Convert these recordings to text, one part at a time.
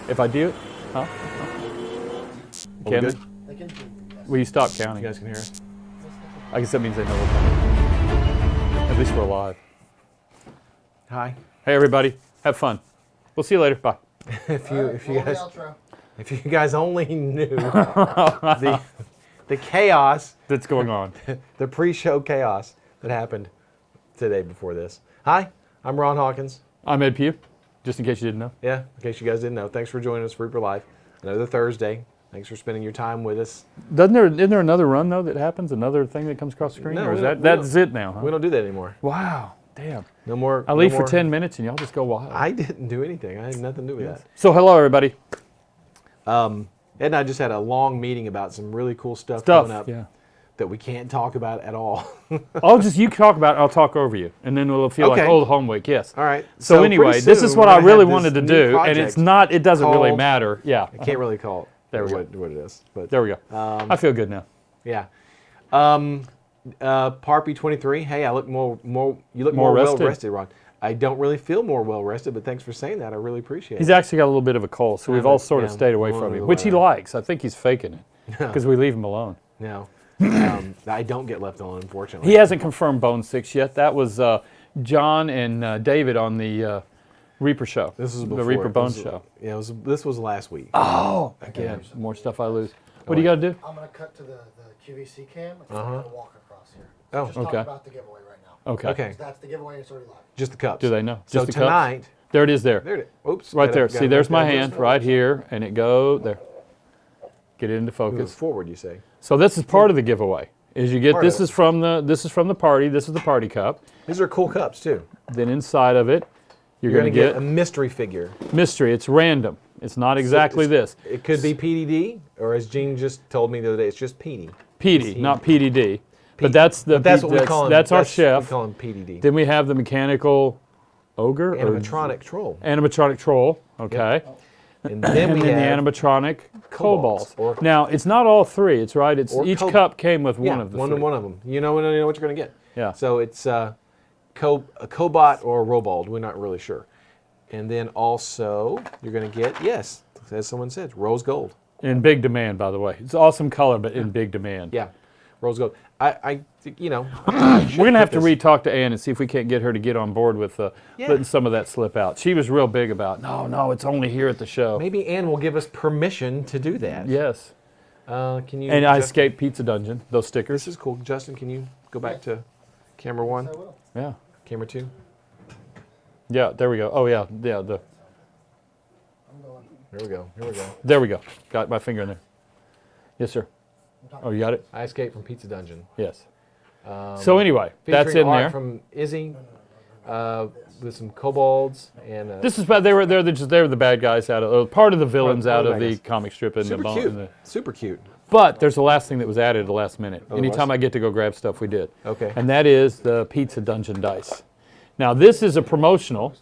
If I do it, huh? Can good? they? Will you stop counting? You guys can hear us? I guess that means they know we're coming. At least we're alive. Hi. Hey everybody, have fun. We'll see you later. Bye. If you guys only knew the chaos that's going on, the pre-show chaos that happened today before this. Hi, I'm Ron Hawkins. I'm Ed Pugh, just in case you didn't know. Yeah, in case you guys didn't know. Thanks for joining us for Reaper Live. Another Thursday. Thanks for spending your time with us. Isn't there another run though that happens? Another thing that comes across the screen? No, or is that's it now? Huh? We don't do that anymore. Wow, damn. No more. I leave for 10 minutes and y'all just go wild. I didn't do anything. I had nothing to do with that. So hello everybody. Ed and I just had a long meeting about some really cool stuff coming up that we can't talk about at all. You talk about it, I'll talk over you. And then it'll feel like old home week, yes. All right. So anyway, this is what I really wanted to do, and it doesn't really matter. Yeah. I can't really call it what it is. But there we go. I feel good now. Yeah. Parpy 23. Hey, I look more you look more well rested, Ron. I don't really feel more well rested, but thanks for saying that. I really appreciate it. He's actually got a little bit of a cold, so we've all sort of stayed away from him, which he likes. I think he's faking it because we leave him alone. No. I don't get left alone, unfortunately. He hasn't confirmed Bone 6 yet. That was John and David on the Reaper show. This was before. The Reaper Bone show. Yeah, this was last week. Oh, again, more stuff I lose. What do you got to do? I'm going to cut to the QVC cam. I'm going to walk across here. So just okay. talk about the giveaway right now. Okay. That's the giveaway. It's already live. Just the cups. Do they know? So just the tonight. Cups? There it is there. There it is. Oops. Right there. See, there's my hand right here, and it go there. Get it into focus. Moves forward, you say. So this is part of the giveaway. Is you get this is from the party. This is the party cup. These are cool cups too. Then inside of it, you're going to get a mystery figure. Mystery. It's random. It's not exactly this. It could be PDD, or as Gene just told me the other day, it's just PD. PD, not PDD. But that's what we call him. That's our chef. We call him PDD. Then we have the mechanical ogre. Animatronic troll. Animatronic troll. Okay. Yep. And then we have the animatronic kobolds. Now it's not all three. It's right. It's each cup came with one of the three. One of them. You know what you're going to get. Yeah. So it's a cobot or a robold. We're not really sure. And then also you're going to get as someone said, rose gold. In big demand, by the way. It's awesome color, but in big demand. Yeah, rose gold. We're going to have to re-talk to Ann and see if we can't get her to get on board with letting some of that slip out. She was real big about, no, it's only here at the show. Maybe Ann will give us permission to do that. Yes. Can you? And I escaped Pizza Dungeon, those stickers. This is cool. Justin, can you go back to camera 1? Yes, I will. Yeah. Camera 2? Yeah, there we go. Oh, yeah. I'm going. Here we go. There we go. Got my finger in there. Yes, sir. Oh, you got it? I escaped from Pizza Dungeon. Yes. So anyway, that's in art there. From Izzy, with some kobolds and. This is they were the bad guys out of part of the villains out of the comic strip and super cute. Super cute. But there's the last thing that was added at the last minute. Oh, Anytime I get to go grab stuff, we did. Okay. And that is the Pizza Dungeon dice. Now this is a promotional.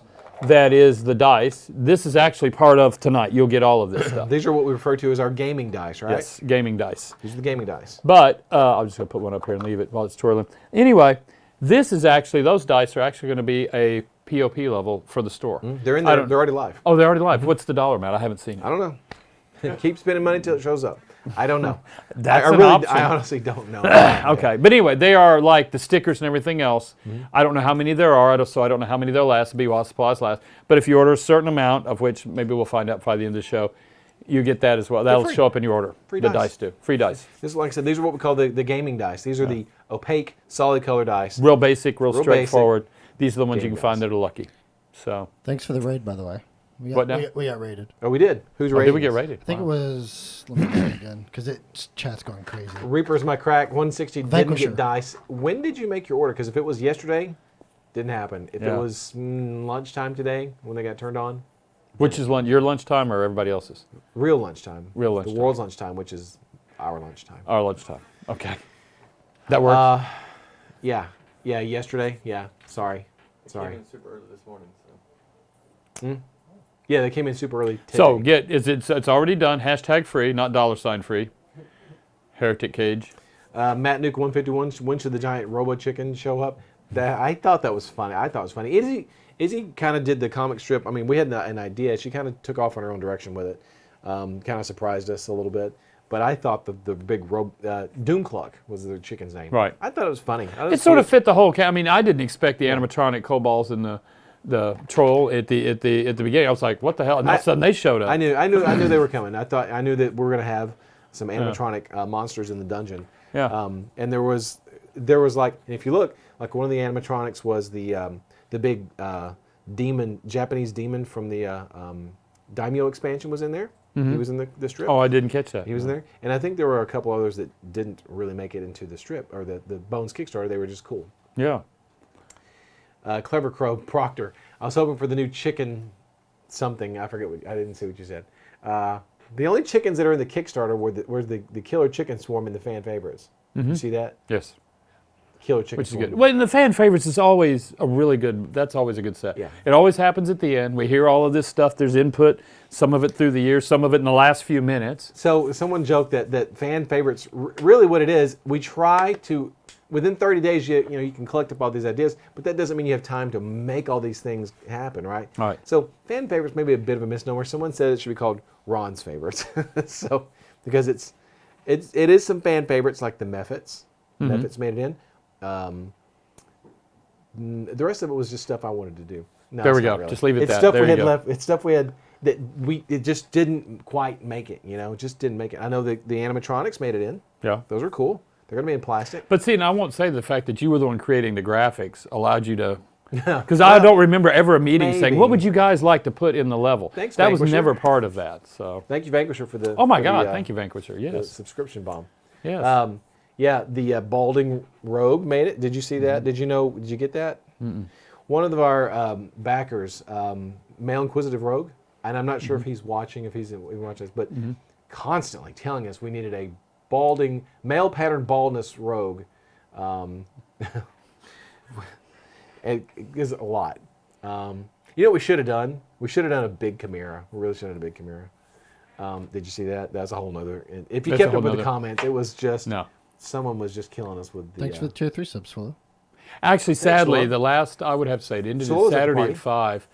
That is the dice. This is actually part of tonight. You'll get all of this stuff. These are what we refer to as our gaming dice, right? Yes, gaming dice. These are the gaming dice. But I'm just going to put one up here and leave it while it's twirling. Anyway, those dice are actually going to be a POP level for the store. They're in there. They're already live. Oh, they're already live. What's the dollar amount? I haven't seen it. I don't know. Keep spending money until it shows up. I don't know. That's an option. I honestly don't know. Okay, but anyway, they are like the stickers and everything else. I don't know how many there are, so I don't know how many they'll last. It'll be while supplies last. But if you order a certain amount, of which maybe we'll find out by the end of the show, you get that as well. That'll show up in your order. Free the dice. Dice do. Free dice. This is, like I said, these are what we call the gaming dice. These are the opaque, solid color dice. Real basic, real straightforward. These are the ones you can find that are lucky. So. Thanks for the raid, by the way. We got, what now? We got raided. Oh, we did. Who's raided? Did we get raided? I think it was. Let me get it again, because chat's going crazy. Reaper's my crack. 160 didn't get dice. When did you make your order? Because if it was yesterday, didn't happen. If it was lunchtime today when they got turned on. Which is your lunchtime or everybody else's? Real lunchtime. Real lunchtime. The world's lunchtime, which is our lunchtime. Our lunchtime. Okay. That works. Yeah. Yeah. Yesterday. Yeah. Sorry. It came in super early this morning. So. Yeah, they came in super early today. So it's already done. # free, not $ free. Heretic Cage. Matt Nuke 151. When should the giant robo chicken show up? I thought that was funny. Izzy kind of did the comic strip. I mean, we had an idea. She kind of took off on her own direction with it. Kind of surprised us a little bit. But I thought the big Doomclug was the chicken's name. Right. I thought it was funny. It sort of fit the whole. I mean, I didn't expect the animatronic kobolds and the troll at the beginning. I was like, what the hell? And all of a sudden they showed up. I knew they were coming. I knew that we were going to have some animatronic monsters in the dungeon. Yeah. And there was like, and if you look, like one of the animatronics was the big demon, Japanese demon from the Daimyo expansion was in there. Mm-hmm. He was in the strip. Oh, I didn't catch that. He was in there. And I think there were a couple others that didn't really make it into the strip or the Bones Kickstarter. They were just cool. Yeah. Clever Crow Proctor. I was hoping for the new chicken something. I forget I didn't see what you said. The only chickens that are in the Kickstarter were the Killer Chicken Swarm and the fan favorites. Mm-hmm. You see that? Yes. Killer Chicken Which is Swarm. good. Well, and the fan favorites is always a really good, that's always a good set. Yeah. It always happens at the end. We hear all of this stuff. There's input, some of it through the years, some of it in the last few minutes. So someone joked that fan favorites, really what it is, we try to, within 30 days, you can collect up all these ideas, but that doesn't mean you have time to make all these things happen, right? All right. So fan favorites may be a bit of a misnomer. Someone said it should be called Ron's favorites. So, because it is some fan favorites like the Mephits. Mm-hmm. Mephits made it in. The rest of it was just stuff I wanted to do. No, There we go. really. Just leave it at it's that. Stuff There we you had go. left. It's stuff we had that it just didn't quite make it. It just didn't make it. I know the animatronics made it in. Yeah. Those are cool. They're going to be in plastic. But see, and I won't say the fact that you were the one creating the graphics allowed you to, because I don't remember ever a meeting saying, maybe. what would you guys like to put in the level? Thanks, that was Vanquisher. never part of that. So. Thank you, Vanquisher, for the. Oh my for God! the, Thank you, Vanquisher. the Yes. subscription bomb. Yes. Yeah, the balding rogue made it. Did you see that? Did you get that? Mm-mm. One of our backers, male inquisitive rogue, and I'm not sure if he's watching, if he's watching this, but constantly telling us we needed a balding, male pattern baldness rogue. It is a lot. You know what we should have done? We should have done a big Chimera. We really should have done a big Chimera. Did you see that? That's a whole nother. If you That's a kept whole up with the nother- comments, it was just No. someone was just killing us with the. Thanks for the tier 3 subs, Swallow. Actually, sadly, Excellent. the last, I would have to say, it ended So what was it, Saturday party? at 5.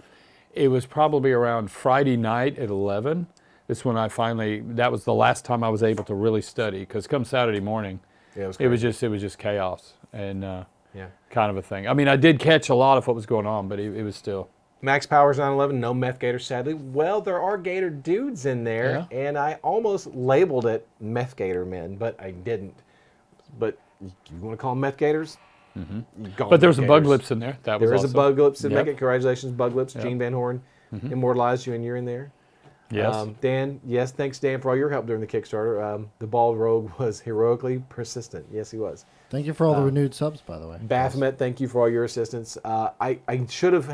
It was probably around Friday night at 11. That's when I finally, that was the last time I was able to really study, because come Saturday morning, Yeah, it was just chaos and Yeah. kind of a thing. I mean, I did catch a lot of what was going on, but it was still. Max Powers 911, no meth gators, sadly. Well, there are gator dudes in there, and I almost labeled it meth gator men, but I didn't. But you want to call them meth gators? Mm-hmm. But there was some bug lips in there. That was There is awesome. a bug lips that Yep. make it. Congratulations, bug lips. Yep. Gene Van Horn immortalized you, and you're in there. Yes. Dan, yes, thanks, Dan, for all your help during the Kickstarter. The bald rogue was heroically persistent. Yes, he was. Thank you for all the renewed subs, by the way. Baphomet, thank you for all your assistance. I should have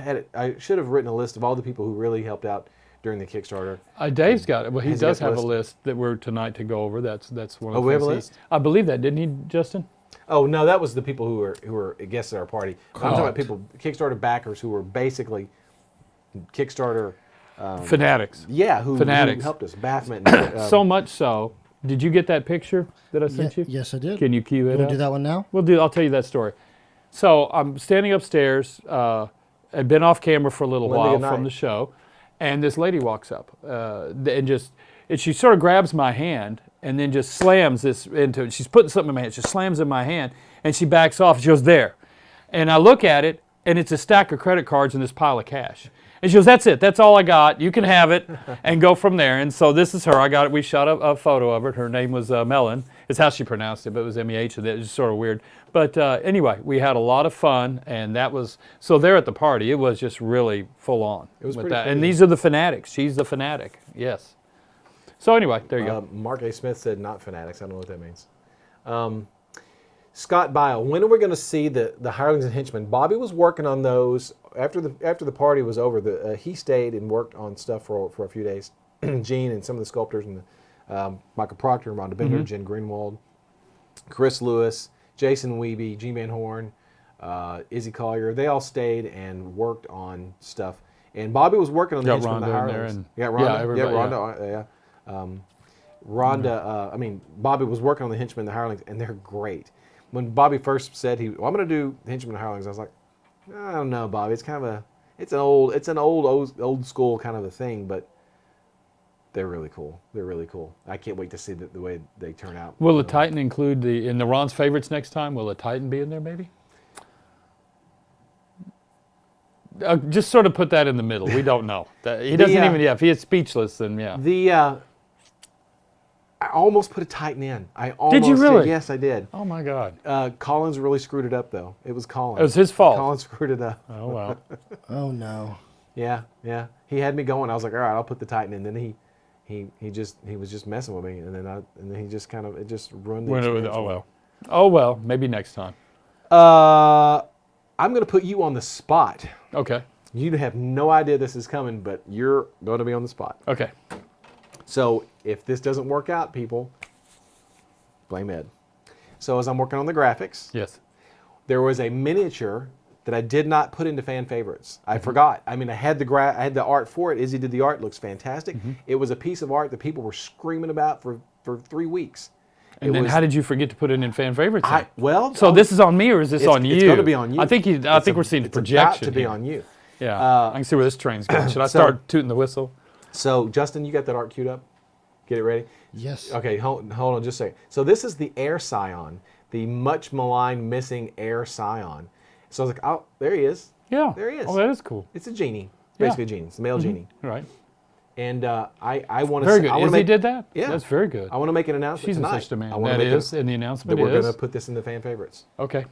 written a list of all the people who really helped out during the Kickstarter. Dave's got it. Well, he Has he does got the have a list? list that we're tonight to go over. That's one of the we have things a he- list? I believe that, didn't he, Justin? Oh no, that was the people who were guests at our party. I'm talking about God. people, Kickstarter backers who were basically Kickstarter. Fanatics. Yeah, who Fanatics. helped us. Baphomet. And, So much so. Did you get that picture that I sent you? Yes, I did. Can you cue it Want up? to do that one now? I'll tell you that story. So I'm standing upstairs. I'd been off camera for a little Linda, while good from night. the show, and this lady walks up and she sort of grabs my hand and then just slams this into it. She's putting something in my hand. She slams in my hand and she backs off. She goes, there. And I look at it and it's a stack of credit cards and this pile of cash. And she goes, that's it. That's all I got. You can have it and go from there. And so this is her. I got it. We shot a photo of her. Her name was Melon. It's how she pronounced it, but it was M-E-H. And it was sort of weird. But anyway, we had a lot of fun. And that was, so there at the party, it was just really full on. It was with pretty that. crazy. And these are the fanatics. She's the fanatic. Yes. So anyway, there you go. Mark A. Smith said not fanatics. I don't know what that means. Scott Bile, when are we going to see the hirelings and henchmen? Bobby was working on those after the party was over. He stayed and worked on stuff for a few days. Gene and some of the sculptors and Michael Proctor, Rhonda Bender, Jen Greenwald, Chris Lewis, Jason Wiebe, Gene Van Horn, Izzy Collier. They all stayed and worked on stuff. And Bobby was working on the Got henchmen and the Rhonda in there hirelings. and- Yeah, Rhonda. yeah, everybody, Rhonda. Rhonda, Bobby was working on the henchmen and the hirelings, and they're great. When Bobby first said I'm going to do the henchmen and hirelings, I was like, I don't know, Bobby. It's kind of It's an old school kind of a thing, but they're really cool. They're really cool. I can't wait to see the way they turn out. Will the Titan include in the Ron's favorites next time? Will a Titan be in there, maybe? Just sort of put that in the middle. We don't know. He doesn't even. Yeah, if he is speechless, then yeah. I almost put a Titan in. Did you really? Yes, I did. Oh my God. Collins really screwed it up, though. It was Collins. It was his fault. Collins screwed it up. Oh well. Oh no. Yeah. He had me going. I was like, all right, I'll put the Titan in. Then he was just messing with me, and then he just kind of it just ruined the experience. Oh well. Oh well. Maybe next time. I'm going to put you on the spot. Okay. You have no idea this is coming, but you're going to be on the spot. Okay. So if this doesn't work out, people, blame Ed. So as I'm working on the graphics, Yes. there was a miniature that I did not put into fan favorites. I forgot. I mean, I had the art for it. Izzy did the art. It looks fantastic. It was a piece of art that people were screaming about for 3 weeks. And then how did you forget to put it in fan favorites? So this is on me, or is this on you? It's going to be on you. I think we're seeing the projection. It's about to be here. on you. Yeah. I can see where this train's going. Should I start tooting the whistle? So Justin, you got that art queued up? Get it ready? Yes. Okay, hold on just a second. So this is the Air Scion, the much maligned missing Air Scion. So I was like, oh, there he is. Yeah. There he is. Oh, that is cool. It's a genie, basically a genie. It's a male genie. Right. And I want to Very good. Izzy did that? Yeah. That's very good. I want to make an announcement She's tonight. such a man. I want to That make is, and the announcement that we're is. going to put this in the fan favorites. Okay.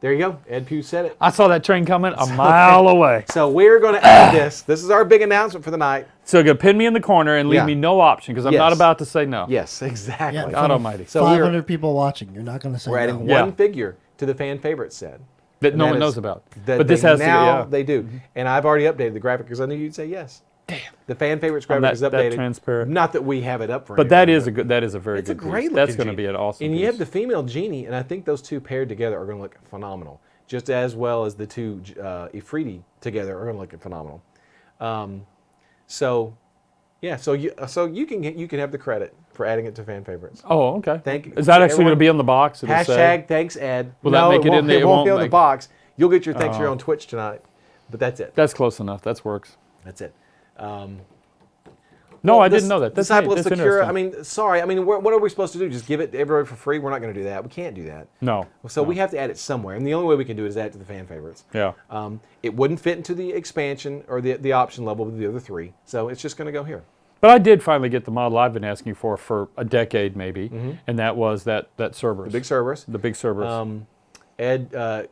There you go. Ed Pugh said it. I saw that train coming a mile away. So we're going to add this. This is our big announcement for the night. So you're going to pin me in the corner and leave me no option, because I'm not about to say no. Yes, exactly. Yeah, God almighty. So 500 people watching. You're not going to say we're no. adding one figure to the fan favorites set. That no that one is- knows about. That But this they has to be, now yeah. they do. And I've already updated the graphic because I knew you'd say yes. Damn. The fan favorites graphic is that updated. transparent. Not that we have it up for But anybody, that is a very it's a good great piece. looking That's going to genie. be an awesome And piece. you have the female genie, and I think those two paired together are going to look phenomenal. Just as well as the two Ifriti together are going to look phenomenal. So you can have the credit for adding it to fan favorites. Oh, okay. Thank you. Is that actually Everyone- going to be on the box? It'll say? Hashtag thanks Ed. Will no, that make it in there? It won't be on the make- box. You'll get your thanks here on Twitch tonight. But that's it. That's close enough. That works. That's it. No, Well, I didn't know that. That's Disciple of that's Sakura. interesting. I mean, sorry. I mean, what are we supposed to do? Just give it to everybody for free? We're not going to do that. We can't do that. No. So we have to add it somewhere, and the only way we can do it is add it to the fan favorites. Yeah. It wouldn't fit into the expansion or the option level with the other three, so it's just going to go here. But I did finally get the model I've been asking for a decade maybe, and that was that Cerberus. The big Cerberus. The big Cerberus.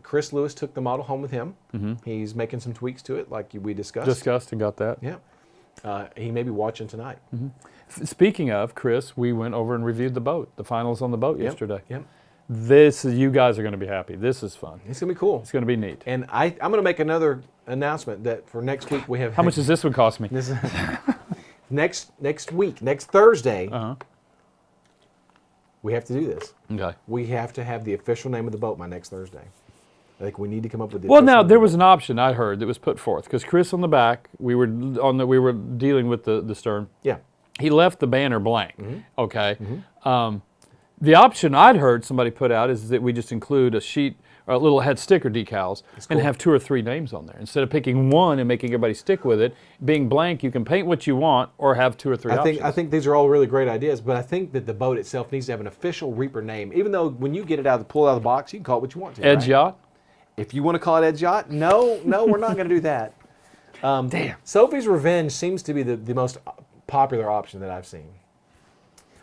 Chris Lewis took the model home with him. He's making some tweaks to it, like we discussed. Discussed and got that. Yeah. He may be watching tonight. Speaking of, Chris, we went over and reviewed the boat, the finals on the boat yesterday. Yep. You guys are going to be happy. This is fun. It's going to be cool. It's going to be neat. And I'm going to make another announcement that for next week we have. How much does this one cost me? This next week, next Thursday, we have to do this. Okay. We have to have the official name of the boat by next Thursday. I think we need to come up with the Well, official now name of there the was boat. an option I heard that was put forth because Chris on the back, we were dealing with the stern. Yeah. He left the banner blank. Okay. The option I'd heard somebody put out is that we just include a sheet or a little head sticker decals and have 2 or 3 names on there instead of picking one and making everybody stick with it. Being blank, you can paint what you want or have 2 or 3 options. I think these are all really great ideas, but I think that the boat itself needs to have an official Reaper name. Even though when you get it pull it out of the box, you can call it what you want to. Edge right? Yacht. If you want to call it Edge Yacht, no, we're not going to do that. Damn. Sophie's Revenge seems to be the most popular option that I've seen.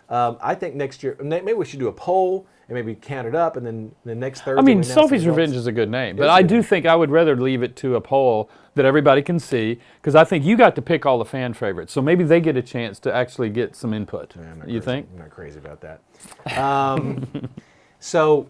I think next year, maybe we should do a poll and maybe count it up, and then the next Thursday. I mean, we announce Sophie's the results. Revenge is a good name, It but is a I good do name. think I would rather leave it to a poll that everybody can see because I think you got to pick all the fan favorites, so maybe they get a chance to actually get some input. Yeah, I'm not You crazy. think? I'm not crazy about that. So,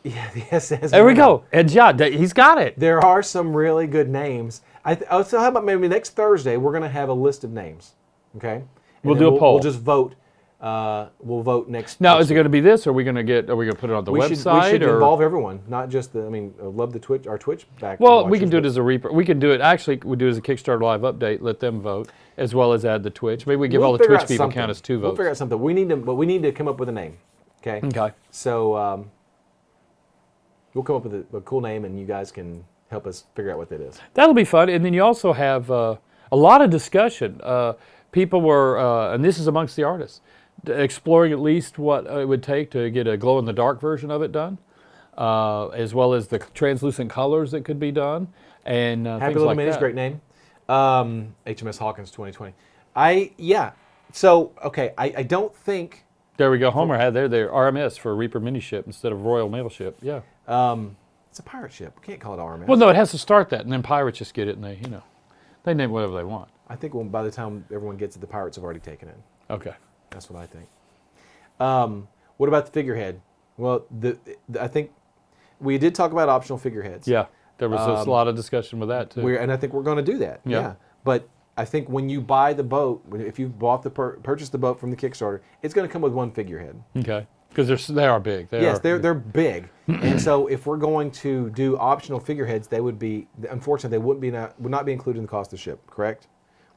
yeah, the SS. There we go. Edge Yacht. He's got it. There are some really good names. So how about maybe next Thursday we're going to have a list of names, okay? And We'll then do a poll. We'll just vote. We'll vote next. Now, next is it going to be this, or are we going to put it on the we website? should or? involve everyone, not just the. I mean, I love our Twitch back. Well, we can do it watchers, as a Reaper. We can do it. Actually, we do it as a Kickstarter live update. Let them vote, as well as add the Twitch. Maybe we give We'll all the figure Twitch out people something. count as 2 We'll votes. figure out something. But we need to come up with a name. Okay. Okay. So we'll come up with a cool name, and you guys can help us figure out what that is. That'll be fun. And then you also have a lot of discussion. People were, and this is amongst the artists, exploring at least what it would take to get a glow-in-the-dark version of it done, as well as the translucent colors that could be done, and Happy things Little like Minis, that. great name. HMS Hawkins 2020. So, okay, I don't think... There we go. Homer had their RMS for a Reaper mini ship instead of Royal Mail ship. Yeah. It's a pirate ship. We can't call it RMS. Well, no, it has to start that, and then pirates just get it, and they name it whatever they want. I think by the time everyone gets it, the pirates have already taken it. Okay. That's what I think. What about the figurehead? Well, I think we did talk about optional figureheads. Yeah. There was a lot of discussion with that too. And I think we're going to do that. Yeah. But I think when you buy the boat, if you bought purchased the boat from the Kickstarter, it's going to come with one figurehead. Okay. Because they are big. They're big. And so if we're going to do optional figureheads, they would be, unfortunately, they would not be included in the cost of the ship, correct?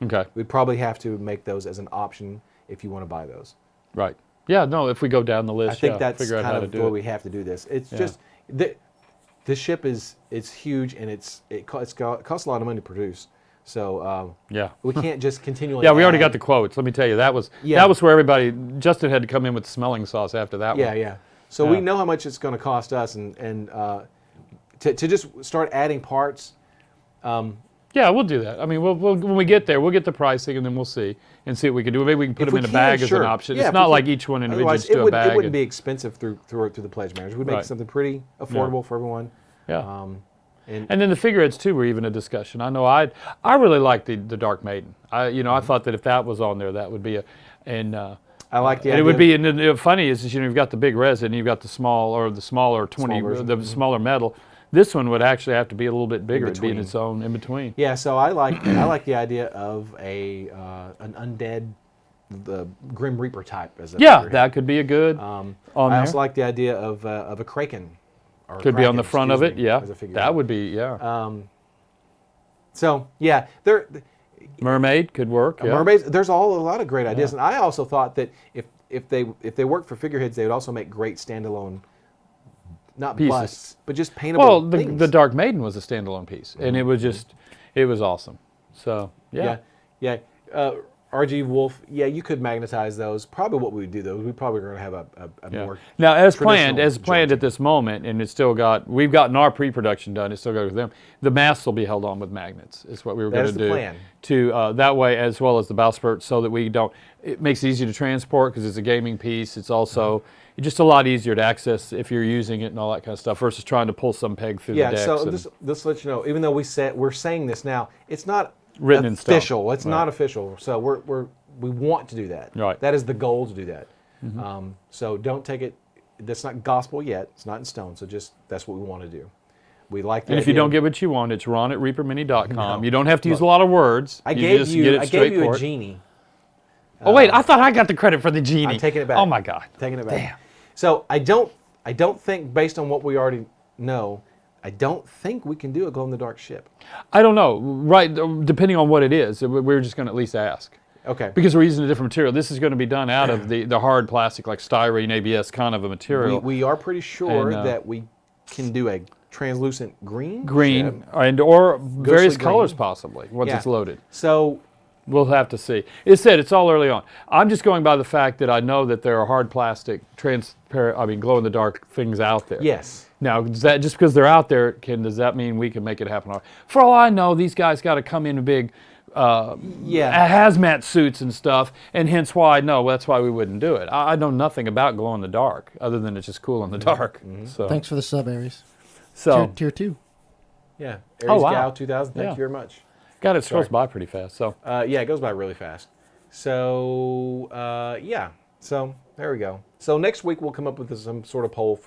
Okay. We'd probably have to make those as an option if you want to buy those. Right. Yeah, no, if we go down the list, I think that's figure out kind how to of do the way it. we have to do this. It's just, this ship it's huge, and it costs a lot of money to produce. So Yeah. we can't just continually Yeah, we already add. got the quotes. Let me tell you, that was where everybody, Justin had to come in with the smelling sauce after that one. Yeah. So we know how much it's going to cost us, and to just start adding parts. Yeah, we'll do that. I mean, we'll when we get there, we'll get the pricing, and then we'll see what we can do. Maybe we can put If them we in a can, bag as sure. an option. Yeah, It's if not we like can. each one individually Otherwise, just do a bag. it wouldn't be expensive through the pledge manager. We'd make Right. something pretty affordable for everyone. Yeah. And And then the figureheads too were even a discussion. I know I really liked the Dark Maiden. I thought that if that was on there, that would be I like the and idea. it would be, and the funny is you've got the big resin, you've got the smaller 20, Small version. the smaller metal. This one would actually have to be a little bit bigger. It'd be in between. its own in between. Yeah, so I like the idea of an undead, the Grim Reaper type as a Yeah, figurehead. that could be a good I on there. also like the idea of a kraken. Or Could be on the kraken, front of it. excuse me, Yeah, as a figurehead. that would be So yeah, there. Mermaid could work. Yeah. Mermaids. There's a lot of great ideas, and I also thought that if they worked for figureheads, they would also make great standalone, not Pieces. busts, but just paintable Well, things. the Dark Maiden was a standalone piece, and it was it was awesome. So yeah. RG Wolf. Yeah, you could magnetize those. Probably what we would do though, we probably are going to have a Yeah. more Now, as traditional planned at this moment, and we've gotten our pre-production done. It's still goes with them. The masts will be held on with magnets. Is what we were That going is to the do. plan. To that way, as well as the bowsprit, so that we don't. It makes it easy to transport because it's a gaming piece. It's also just a lot easier to access if you're using it and all that kind of stuff versus trying to pull some peg through the decks. So and- this lets you know. Even though we're saying this now, it's not Written in stone. official. It's Right. not official. So we want to do that. Right. That is the goal to do that. So don't take it. That's not gospel yet. It's not in stone. So just that's what we want to do. We like. And if you don't get what you want, it's ron@reapermini.com. No. You don't have to use a Look, lot of words. I You gave just you. get it I straight gave you for a it. genie. Oh wait, I thought I got the credit for the genie. I'm taking it back. Oh my God. Taking it back. Damn. So I don't think, based on what we already know, I don't think we can do a glow in the dark ship. I don't know. Right, depending on what it is, we're just going to at least ask. Okay. Because we're using a different material. This is going to be done out of the hard plastic, like styrene, ABS kind of a material. We are pretty sure And, that we can do a translucent green. Green ship. or various green. colors possibly once Yeah. it's loaded. So We'll have to see. It said it's all early on. I'm just going by the fact that I know that there are hard plastic, transparent, glow in the dark things out there. yes. Now, does that just because they're out there, does that mean we can make it happen? For all I know, these guys got to come in big hazmat suits and stuff, and hence why that's why we wouldn't do it. I know nothing about glow in the dark other than it's just cool in the dark. So, Thanks for the sub, Aries. so Tier 2. Yeah. Oh, Aries wow. Gal 2000. Thank Yeah. you very much. God, it scrolls by pretty fast. So Yeah, it goes by really fast. So yeah. So there we go. So next week we'll come up with some sort of poll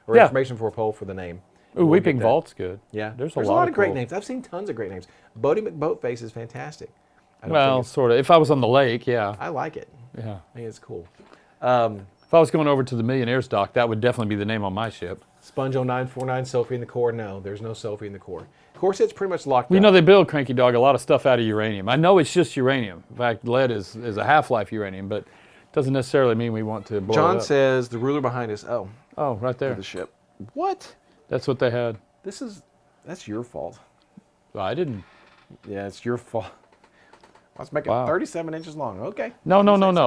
information for a poll for the name. Ooh, We'll Weeping get that. Vault's good. Yeah, There's a a lot lot of great cool- names. I've seen tons of great names. Bodie McBoatface is fantastic. I don't Well, think sort of. If I was on the lake, yeah. I like it. Yeah. I think it's cool. If I was going over to the Millionaire's dock, that would definitely be the name on my ship. Sponge 0949, Sophie in the core. No, there's no Sophie in the core. Core set's pretty much locked You up. know, they build Cranky Dog a lot of stuff out of uranium. I know it's just uranium. In fact, lead is a half-life uranium, but doesn't necessarily mean we want to boil John it up. says the ruler behind us. Oh, Oh, right there. the ship. What? That's what they had. This is That's your fault. I didn't. Yeah, it's your fault. Let's make it Wow. 37 inches long. Okay. No.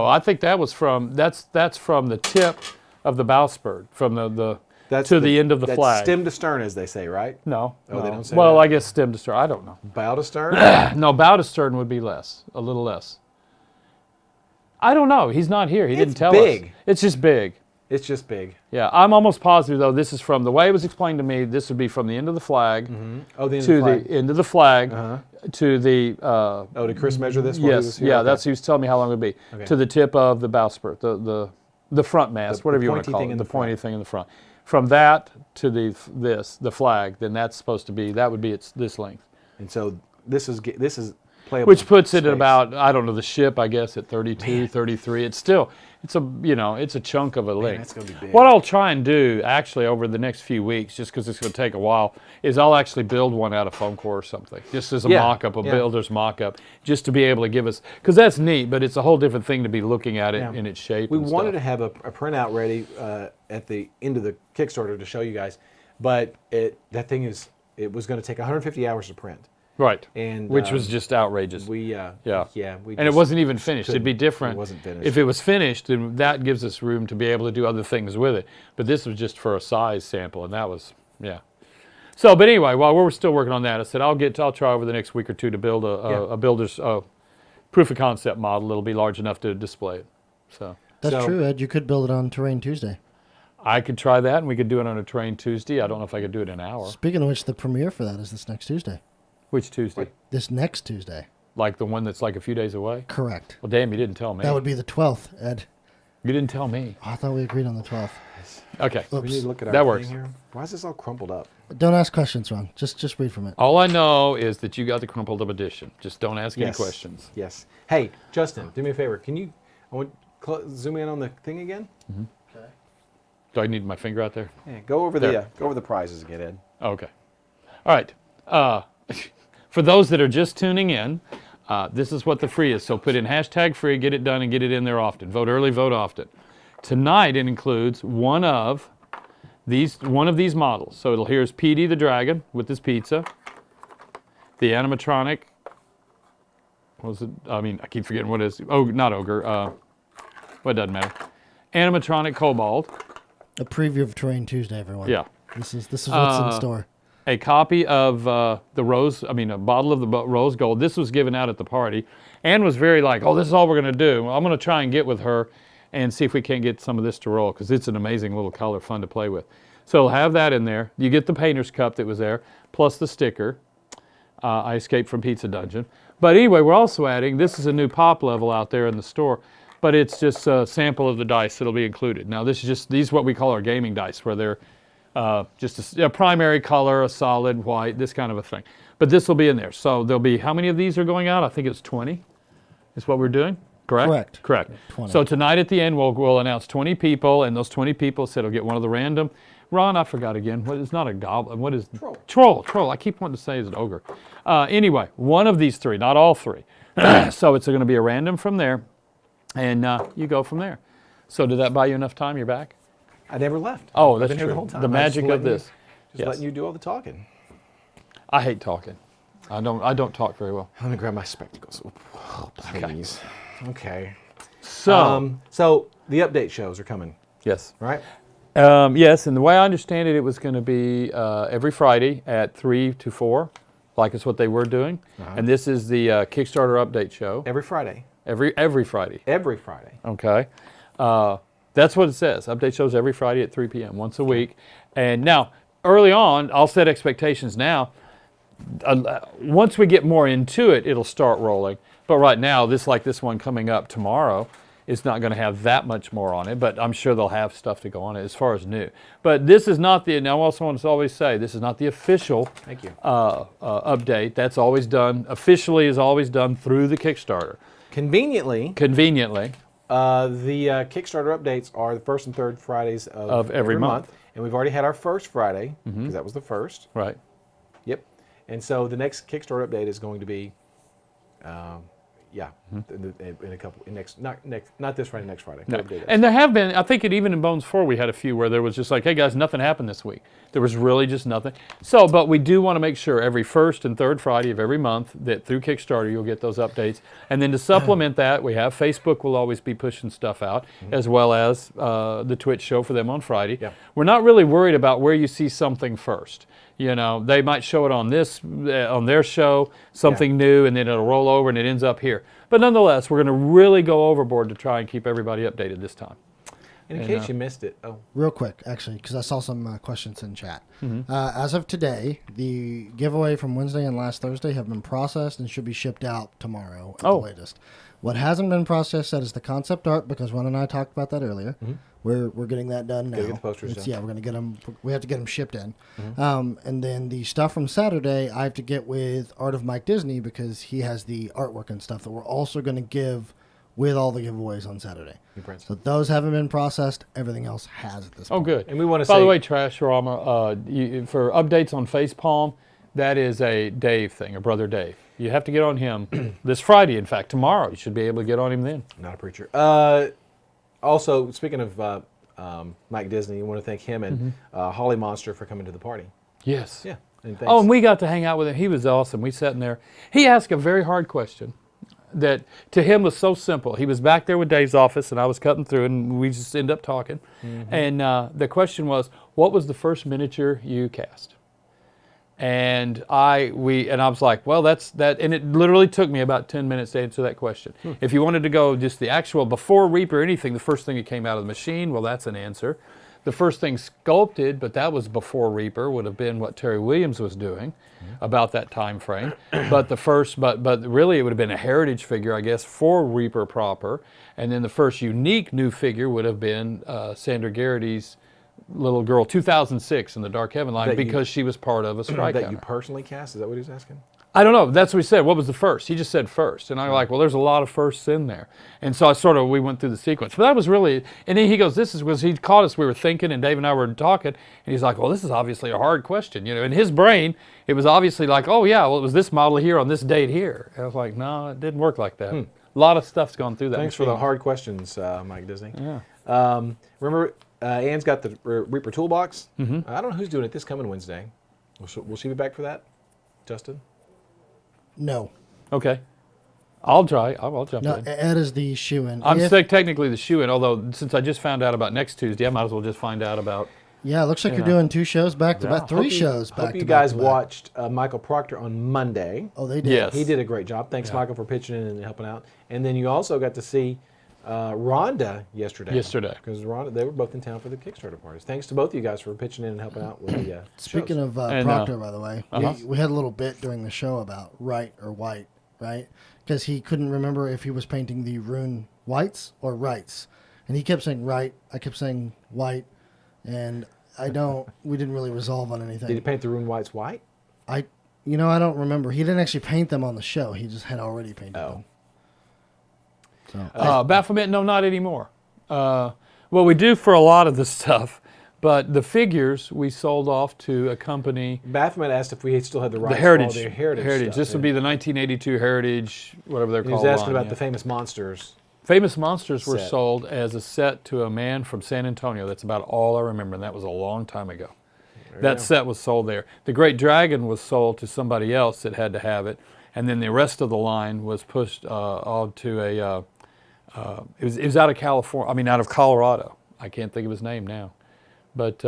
I think that was from that's from the tip of the bowsprit, from the to the end of the that's flag. stem to stern, as they say, right? No. Oh, they don't say well, that? I guess stem to stern. I don't know. Bow to stern. No, bow to stern would be less, a little less. I don't know. He's not here. He didn't tell us. big. It's just big. It's just big. Yeah, I'm almost positive though. This is from the way it was explained to me. This would be from the end of the flag Oh, the end to of the flag. the end of the flag to the. Oh, did Chris measure this? while he was Yes, here? yeah. Okay. That's he was telling me how long it would be Okay. to the tip of the bowsprit, the front mast, whatever you want to pointy call thing it, in the the front. pointy thing in the front. From that to the flag, then that's supposed to be that would be this length, And so this is playable. which puts it at space. about I don't know the ship I guess at 32, 33. It's still it's a chunk of a length. that's gonna be big. What I'll try and do actually over the next few weeks, just because it's going to take a while, is I'll actually build one out of foam core or something, just as a Yeah, mock-up, a yeah. builder's mock-up, just to be able to give us, because that's neat, but it's a whole different thing to be looking at it Yeah. in its shape. We and wanted to stuff. have a printout ready at the end of the Kickstarter to show you guys, but it was going to take 150 hours to print. Right, And which was just outrageous. we yeah, we and it just wasn't even finished. It'd be couldn't. different. It wasn't finished. If it was finished, then that gives us room to be able to do other things with it. But this was just for a size sample, and that was So, but anyway, while we're still working on that, I said I'll try over the next week or two to build a builder's proof of concept model. It'll be large enough to display it. So That's true, Ed. You could build it on Terrain Tuesday. I could try that, and we could do it on a Terrain Tuesday. I don't know if I could do it in an hour. Speaking of which, the premiere for that is this next Tuesday. Which Tuesday? This next Tuesday. Like the one that's like a few days away? Correct. Well, damn, you didn't tell me. That would be the 12th, Ed. You didn't tell me. Oh, I thought we agreed on the 12th. Okay. We need to look at our That thing works. here. Why is this all crumpled up? Don't ask questions, Ron. Just read from it. All I know is that you got the crumpled up edition. Just don't ask any Yes. questions. Yes. Hey, Justin, do me a favor. Can you zoom in on the thing again? Okay. Do I need my finger out there? Yeah, go over There. the prizes again, Ed. Okay. All right. For those that are just tuning in, this is what the free is. So put in hashtag free, get it done, and get it in there often. Vote early, vote often. Tonight it includes one of these models. So here's Petey the dragon with his pizza. The animatronic. What was it? I mean, I keep forgetting what it is. Oh, not ogre. Well, it doesn't matter. Animatronic kobold. A preview of Terrain Tuesday, everyone. Yeah. This is what's in store. A copy of a bottle of the rose gold. This was given out at the party. Anne was very like, oh, this is all we're going to do. Well, I'm going to try and get with her and see if we can't get some of this to roll, because it's an amazing little color, fun to play with. So we'll have that in there. You get the painter's cup that was there, plus the sticker. I escaped from Pizza Dungeon. But anyway, we're also adding, this is a new pop level out there in the store, but it's just a sample of the dice that'll be included. Now these are what we call our gaming dice, where they're just a primary color, a solid white, this kind of a thing. But this will be in there. So there'll be, how many of these are going out? I think it's 20 is what we're doing. Correct? Correct. 20. So tonight at the end, we'll announce 20 people, and those 20 people said will get one of the random. Ron, I forgot again. What is not a goblin? What is Troll. I keep wanting to say it's an ogre. Anyway, one of these three, not all three. So it's going to be a random from there, and you go from there. So did that buy you enough time? You're back? I never left. Oh, I've that's been here true. the whole time. The I'm magic just of letting you- this. Just letting you do all the talking. I hate talking. I don't talk very well. I'm gonna grab my spectacles. Oh, please. Okay. So So the update shows are coming, yes. right? Yes, and the way I understand it, it was going to be every Friday at 3 to 4, like it's what they were doing. And this is the Kickstarter update show. Every Friday. Every Friday. Every Friday. Okay. That's what it says. Update shows every Friday at 3 p.m., once a week. And now, early on, I'll set expectations now. Once we get more into it, it'll start rolling. But right now, this one coming up tomorrow is not going to have that much more on it, but I'm sure they'll have stuff to go on it as far as new. But this is not the, now I also want to always say, this is not the official Thank you. update. That's always done, officially is always done through the Kickstarter. Conveniently, Conveniently. the Kickstarter updates are the first and third Fridays of every month. And we've already had our first Friday, because that was the first. Right. Yep. And so the next Kickstarter update is going to be, Yeah, in a couple, not this Friday, next Friday. No. Whatever day it is. And there have been, I think even in Bones 4 we had a few where there was just like, hey guys, nothing happened this week. There was really just nothing. So, but we do want to make sure every first and third Friday of every month that through Kickstarter you'll get those updates. And then to supplement that, we have Facebook will always be pushing stuff out, as well as the Twitch show for them on Friday. Yeah. We're not really worried about where you see something first. You know, they might show it on on their show, something new, and then it'll roll over and it ends up here. But nonetheless, we're going to really go overboard to try and keep everybody updated this time. And in case you missed it, Real quick, actually, because I saw some questions in chat. As of today, the giveaway from Wednesday and last Thursday have been processed and should be shipped out tomorrow at the latest. What hasn't been processed yet is the concept art, because Ron and I talked about that earlier. We're getting that done now. Gotta get the posters done. Yeah, we're going to get them. We have to get them shipped in. And then the stuff from Saturday, I have to get with Art of Mike Disney, because he has the artwork and stuff that we're also going to give with all the giveaways on Saturday. So those haven't been processed. Everything else has at this point. Oh, good. And we want to By say, the way, Trash Rama, for updates on Facepalm, that is a Dave thing, a brother Dave. You have to get on him this Friday. In fact, tomorrow you should be able to get on him then. not a preacher. Also, speaking of Mike Disney, I want to thank him and Holly Monster for coming to the party. Yes. Yeah. And Oh, and we got to hang out with him. He was awesome. We sat in there. He asked a very hard question that to him was so simple. He was back there with Dave's office, and I was cutting through, and we just ended up talking. And the question was, what was the first miniature you cast? And I was like, well, that's that. And it literally took me about 10 minutes to answer that question. If you wanted to go just the actual before Reaper or anything, the first thing that came out of the machine, well, that's an answer. The first thing sculpted, but that was before Reaper, would have been what Terry Williams was doing about that time frame. But the first, but really it would have been a heritage figure, I guess, for Reaper proper. And then the first unique new figure would have been Sandra Garrity's little girl, 2006 in the Dark Heaven line, because she was part of a strike that counter. you personally cast? Is that what he was asking? I don't know. That's what he said. What was the first? He just said first. And I'm like, well, there's a lot of firsts in there. And so we went through the sequence. But that was really, and then he goes, this is, because he caught us, we were thinking, and Dave and I were talking, and he's like, well, this is obviously a hard question. You know, in his brain, it was obviously like, oh yeah, well, it was this model here on this date here. And I was like, no, it didn't work like that. A lot of stuff's gone through that. Thanks for the hard questions, Mike Disney. Yeah. Remember, Ann's got the Reaper Toolbox. I don't know who's doing it this coming Wednesday. Will she be back for that, Justin? No. Okay. I'll try. I'll jump No, in. Ed is the shoe-in. I'm technically the shoe-in, although since I just found out about next Tuesday, I might as well just find out about. Yeah, it looks like you're doing 2 shows back to back, 3 shows back to back. Hope you guys watched Michael Proctor on Monday. Oh, they did. Yes. He did a great job. Thanks, Michael, for pitching in and helping out. And then you also got to see Rhonda yesterday. Because Rhonda, they were both in town for the Kickstarter parties. Thanks to both of you guys for pitching in and helping out with the Speaking shows. of Proctor, by the way, we had a little bit during the show about right or white, right? Because he couldn't remember if he was painting the rune whites or rights. And he kept saying right, I kept saying white, and we didn't really resolve on anything. Did he paint the rune whites white? I don't remember. He didn't actually paint them on the show. He just had already painted them. So, Baphomet, no, not anymore. Well, we do for a lot of the stuff, but the figures we sold off to a company. Baphomet asked if we still had the rights The Heritage. for all their Heritage stuff. This would be the 1982 Heritage, whatever they're He called. was asking about the Famous Monsters. Famous Monsters were set. sold as a set to a man from San Antonio. That's about all I remember, and that was a long time ago. That set was sold there. The Great Dragon was sold to somebody else that had to have it, and then the rest of the line was pushed on to a. It was out of California. I mean, out of Colorado. I can't think of his name now, but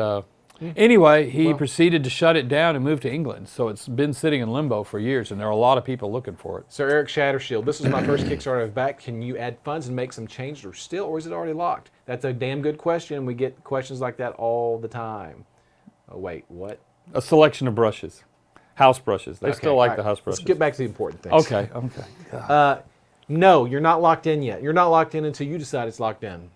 anyway, he proceeded to shut it down and move to England. So it's been sitting in limbo for years, and there are a lot of people looking for it. Sir Eric Shattershield, this is my first Kickstarter I've backed. Can you add funds and make some changes or is it already locked? That's a damn good question. We get questions like that all the time. Oh, wait, what? A selection of brushes, house brushes. They still like all the right. house brushes. Let's get back to the important things. Okay. No, you're not locked in yet. You're not locked in until you decide it's locked in.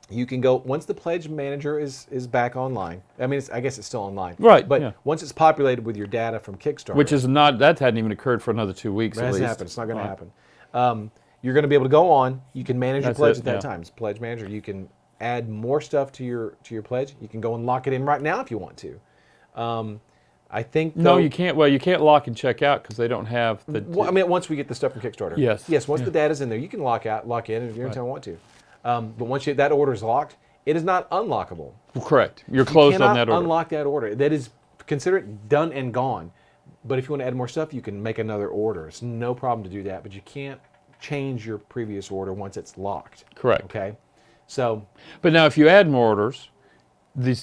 You can go, once the pledge manager is back online. I mean, I guess it's still online. Right, But yeah. once it's populated with your data from Kickstarter. Which is not, that hadn't even occurred for another 2 weeks That at hasn't least. happened. It's not going to happen. You're going to be able to go on. You can manage your That's pledge it, at that yeah. time. It's pledge manager. You can add more stuff to your pledge. You can go and lock it in right now if you want to. I think No, you can't. Well, you can't lock and check out because they don't have the. Well, I mean, once we get the stuff from Kickstarter. Yes. Yes. Once the data's in there, you can lock in if you want to. But once that order is locked, it is not unlockable. Correct. You're closed You cannot on that order. unlock that order. That is consider it done and gone. But if you want to add more stuff, you can make another order. It's no problem to do that. But you can't change your previous order once it's locked. Correct. Okay. So. But now, if you add more orders,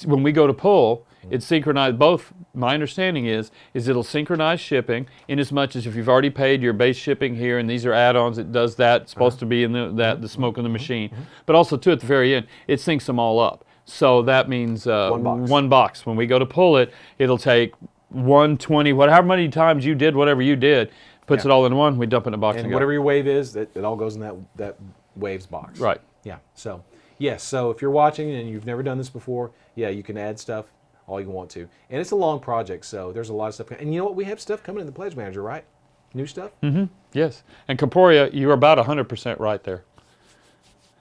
when we go to pull, it's synchronized. Both, my understanding is it'll synchronize shipping in as much as if you've already paid your base shipping here and these are add-ons, it does that. It's supposed to be in the smoke in the machine. But also, too, at the very end, it syncs them all up. So that means one box. When we go to pull it, it'll take 120, however many times you did whatever you did, puts it all in one, we dump it in a box and go. Whatever your wave is, it all goes in that waves box. Right. Yeah. So, yes. So if you're watching and you've never done this before, yeah, you can add stuff all you want to. And it's a long project, so there's a lot of stuff. And you know what? We have stuff coming in the Pledge Manager, right? New stuff? Mm-hmm. Yes. And Corporea, you're about 100% right there.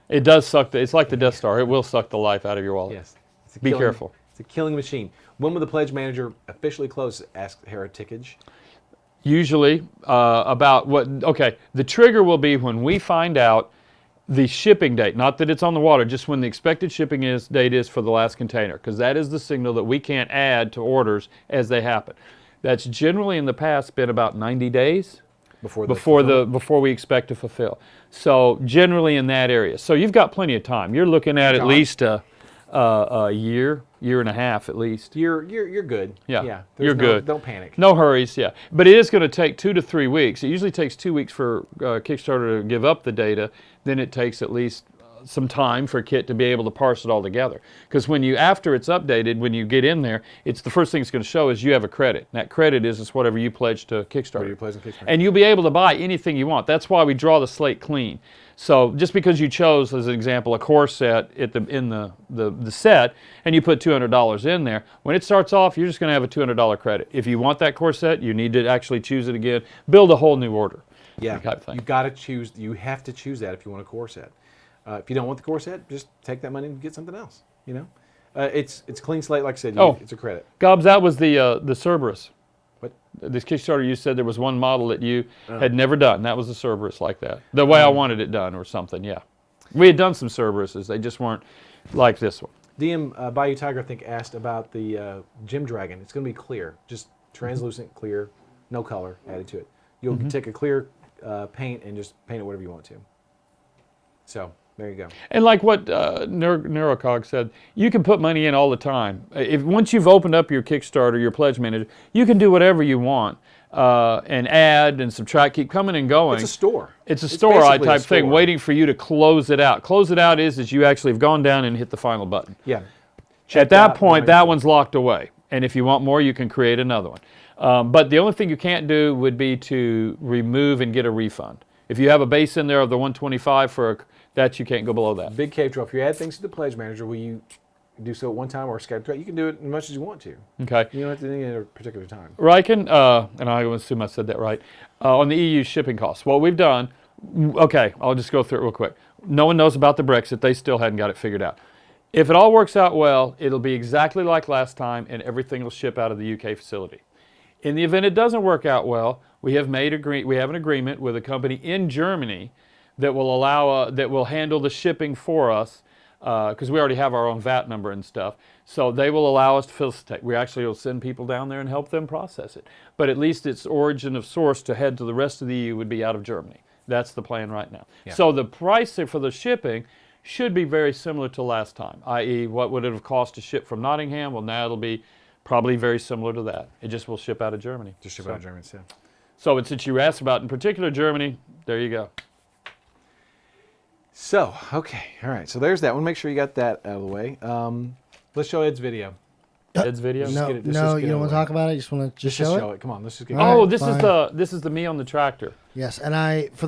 It does suck. It's like the Death Star. It will suck the life out of your wallet. Yes. Be careful. It's a killing machine. When will the Pledge Manager officially close? Asked Heritage. Usually about what, okay, the trigger will be when we find out the shipping date, not that it's on the water, just when the expected shipping date is for the last container, because that is the signal that we can't add to orders as they happen. That's generally in the past been about 90 days before we expect to fulfill. So generally in that area. So you've got plenty of time. You're looking at least a year and a half at least. You're good. Yeah. You're good. Don't panic. No hurries, yeah. But it is going to take 2 to 3 weeks. It usually takes 2 weeks for Kickstarter to give up the data. Then it takes at least some time for Kit to be able to parse it all together. Because after it's updated, when you get in there, it's the first thing it's going to show is you have a credit. And that credit is whatever you pledged to Kickstarter. Whatever you pledged to Kickstarter. And you'll be able to buy anything you want. That's why we draw the slate clean. So just because you chose, as an example, a core set in the set, and you put $200 in there, when it starts off, you're just going to have a $200 credit. If you want that core set, you need to actually choose it again, build a whole new order. Yeah, type of thing. you got to choose. You have to choose that if you want a core set. If you don't want the core set, just take that money and get something else. You know, it's clean slate. Like I said, it's a credit. Gobbs, that was the Cerberus. What? This Kickstarter, you said there was one model that you had never done. That was the Cerberus like that. The way I wanted it done or something, yeah. We had done some Cerberuses. They just weren't like this one. DM Bayou Tiger, I think, asked about the Gem Dragon. It's going to be clear, just translucent, clear, no color added to it. You'll take a clear paint and just paint it whatever you want to. So there you go. And like what Neurocog said, you can put money in all the time. Once you've opened up your Kickstarter, your Pledge Manager, you can do whatever you want and add and subtract, keep coming and going. It's a store. It's a store type store. thing, waiting for you to close it out. Close it out is you actually have gone down and hit the final button. Yeah. At that point, that one's locked away. And if you want more, you can create another one. But the only thing you can't do would be to remove and get a refund. If you have a base in there of the 125 that you can't go below that. Big Cave Troll, if you add things to the Pledge Manager, will you do so at one time or scattered throughout? You can do it as much as you want to. Okay. You don't have to do it at a particular time. Riken, and I assume I said that right, on the EU shipping costs. What we've done, okay, I'll just go through it real quick. No one knows about the Brexit. They still hadn't got it figured out. If it all works out well, it'll be exactly like last time, and everything will ship out of the UK facility. In the event it doesn't work out well, we have an agreement with a company in Germany that will handle the shipping for us, because we already have our own VAT number and stuff. So they will allow us to facilitate. We actually will send people down there and help them process it. But at least its origin of source to head to the rest of the EU would be out of Germany. That's the plan right now. Yeah. So the price for the shipping should be very similar to last time, i.e. what would it have cost to ship from Nottingham? Well, now it'll be probably very similar to that. It just will ship out of Germany. Just ship out of Germany, yeah. So since you asked about, in particular, Germany, there you go. So, okay, all right. So there's that one. Make sure you got that out of the way. Let's show Ed's video. Ed's video? No, you don't want to talk about it? You just want to show it? Come on, let's just get it. Right, this is the me on the tractor. Yes, and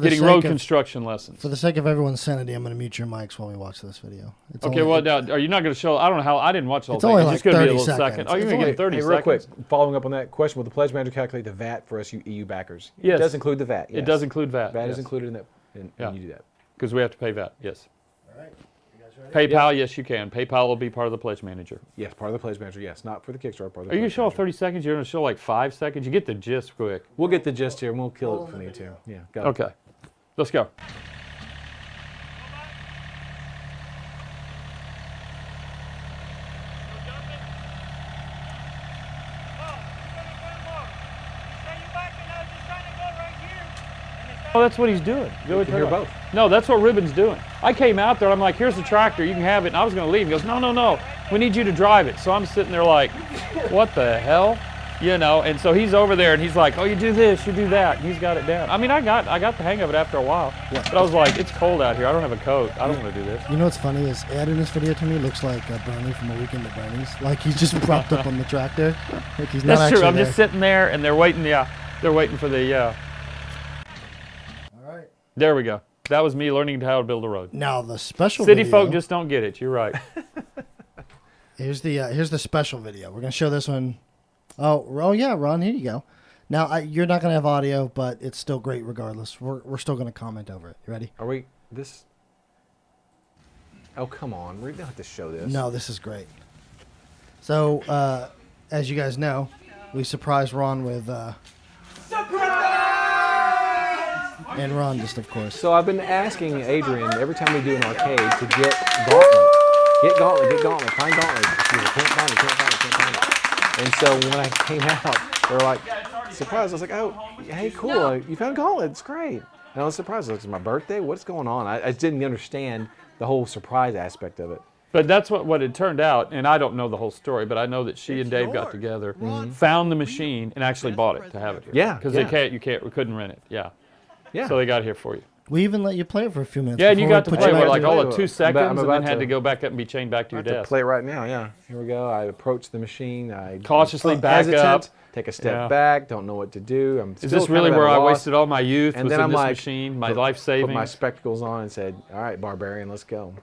getting road construction lessons. For the sake of everyone's sanity, I'm going to mute your mics while we watch this video. Now, are you not going to show? I don't know how. I didn't watch the whole thing. Only like it's just going to be a 30 little seconds. second. Oh, you're going to get 30 seconds. Real quick, following up on that question, will the Pledge Manager calculate the VAT for us EU backers? Yes. It does include the VAT. Yes. It does include VAT. VAT is included in that, and you do that. Because we have to pay VAT, yes. All right. You guys PayPal, yes, you can. PayPal will be part of the pledge manager. Yes, part of the pledge manager. Yes, not for the Kickstarter. Part of the Are you going pledge to show manager. 30 seconds? You're going to show like 5 seconds? You get the gist quick. We'll get the gist here, and we'll kill it if we need to. Yeah, go. Okay. Let's go. Oh, that's what he's doing. Go ahead, can hear turn it on. both. No, that's what Ruben's doing. I came out there, I'm like, here's the tractor, you can have it, and I was going to leave. He goes, no, no, no, we need you to drive it. So I'm sitting there like, what the hell? You know, and so he's over there, and he's like, oh, you do this, you do that, and he's got it down. I mean, I got the hang of it after a while, but I was like, it's cold out here, I don't have a coat, I don't want to do this. You know what's funny is Ed in this video to me looks like Bernie from A Weekend at Bernie's. Like he's just propped up on the tractor. Like he's not That's true, actually I'm there. just sitting there, and they're waiting, they're waiting for the, All right. there we go. That was me learning how to build a road. Now the special City video, folk just don't get it, you're right. here's the special video. We're gonna show this one. Oh yeah, Ron, here you go. Now you're not gonna have audio, but it's still great regardless. We're still gonna comment over it. You ready? Are we this? Oh, come on. We don't have to show this. No, this is great. So as you guys know, we surprised Ron with and Ron just of course. So I've been asking Adrian every time we do an arcade to get Gauntlet. Get Gauntlet, get Gauntlet, find Gauntlet. She's like, can't find it, can't find it, can't find it. And so when I came out, they were like, surprised. I was like, oh, hey, cool, you found Gauntlet, it's great. And I was surprised. It's my birthday, what's going on? I just didn't understand the whole surprise aspect of it. But that's what it turned out, and I don't know the whole story, but I know that she and Dave got together, found the machine, and actually bought it to have it here. Yeah, Because yeah. we couldn't rent it. Yeah. Yeah. So they got it here for you. We even let you play it for a few minutes. Yeah, and you before got to we put play you with back like to all the- of 2 I'm seconds, and about then had to- to go back up and be chained back to I your have to desk. play it right now, yeah. Here we go. I approach the machine. I Cautiously back hesitant, up. take a step Yeah. back, don't know what to do. I'm Is still this kind really of at where a I loss. wasted all my youth? And was then in I'm this like, machine, my put- life savings? Put my spectacles on and said, all right, Barbarian, let's go.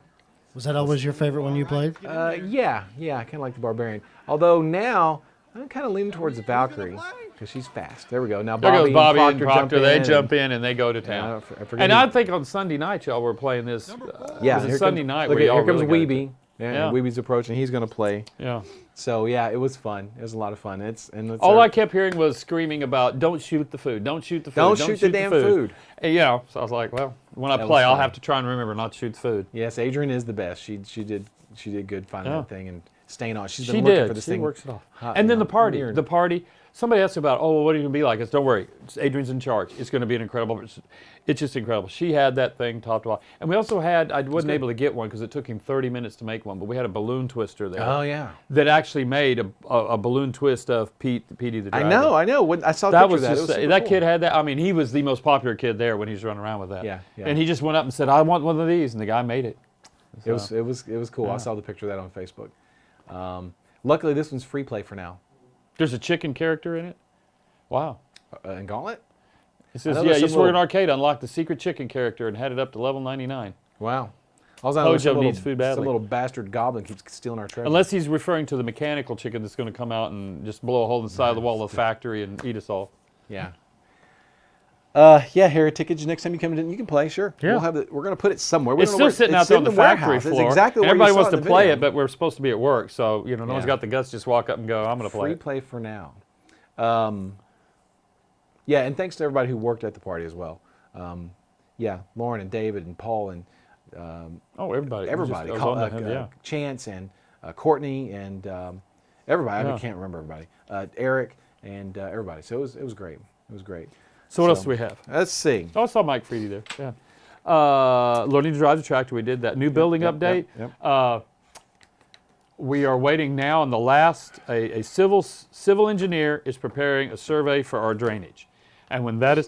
Was that always your favorite one you played? Yeah, I kind of like the Barbarian. Although now, I'm kind of leaning towards the Valkyrie because she's fast. There we go. Now There Bobby, goes Bobby and Proctor Proctor. They in jump in and they go to Yeah, town. I forget And who- I think on Sunday night, y'all were playing this. yeah, it was here a Sunday comes, night look where at, y'all here comes really got Weeby. Yeah, Yeah. Weeby's approaching. He's going to play. Yeah. So yeah, it was fun. It was a lot of fun. It's All I kept hearing was screaming about, don't shoot the food, don't shoot the food, Don't shoot the damn food. And, you know, so I was like, well, when I That play, was I'll fun. have to try and remember not to shoot the food. Yes, Adrian is the best. She did good finding Yeah. that thing and staying on. She's She been looking did. for this She thing. works it off. hot, And then you the know, party. Somebody asked about, oh, well, what are you going to be like? I said, don't worry. Adrian's in charge. It's going to be an incredible. It's just incredible. She had that thing top to bottom. And we also had, I wasn't able to get one because it took him 30 minutes to make one, but we had a balloon twister there. Oh yeah. That actually made a balloon twist of Petey the Dragon. I know. When I saw the That picture was of that, just, it was super that cool. kid had that. I mean, he was the most popular kid there when he was running around with that. Yeah, yeah. And he just went up and said, I want one of these. And the guy made it. It was cool. I saw the picture of that on Facebook. Luckily, this one's free play for now. There's a chicken character in it. Wow. And Gauntlet. It says, know yeah, there's you some just work an little- arcade, unlock the secret chicken character, and had it up to level 99. Wow. All I know is Hojo some needs little- food badly. Some little bastard goblin keeps stealing our treasure. Unless he's referring to the mechanical chicken that's going to come out and just blow a hole in the side of the wall of the factory and eat us all. Yeah. Yeah, Heritage. Next time you come in, you can play. Sure. Yeah. We're going to put it somewhere. We It's don't know still where- sitting it's out there on in the factory warehouse. floor. It's exactly and where you everybody saw wants it to in the play video. it, but we're supposed to be at work, so no one's Yeah. got the guts to just walk up and go, I'm going to play Free it. play for now. Yeah, and thanks to everybody who worked at the party as well. Yeah, Lauren and David and Paul and Oh, everybody. everybody. I was on to him, yeah. Chance and Courtney and everybody. Yeah. I can't remember everybody. Eric and everybody. So it was great. It was great. So what else do we have? Let's see. Oh, I saw Mike Freedy there. Yeah. Learning to drive the tractor. We did that. New building update. Yep. We are waiting now on the last. A civil engineer is preparing a survey for our drainage, and when that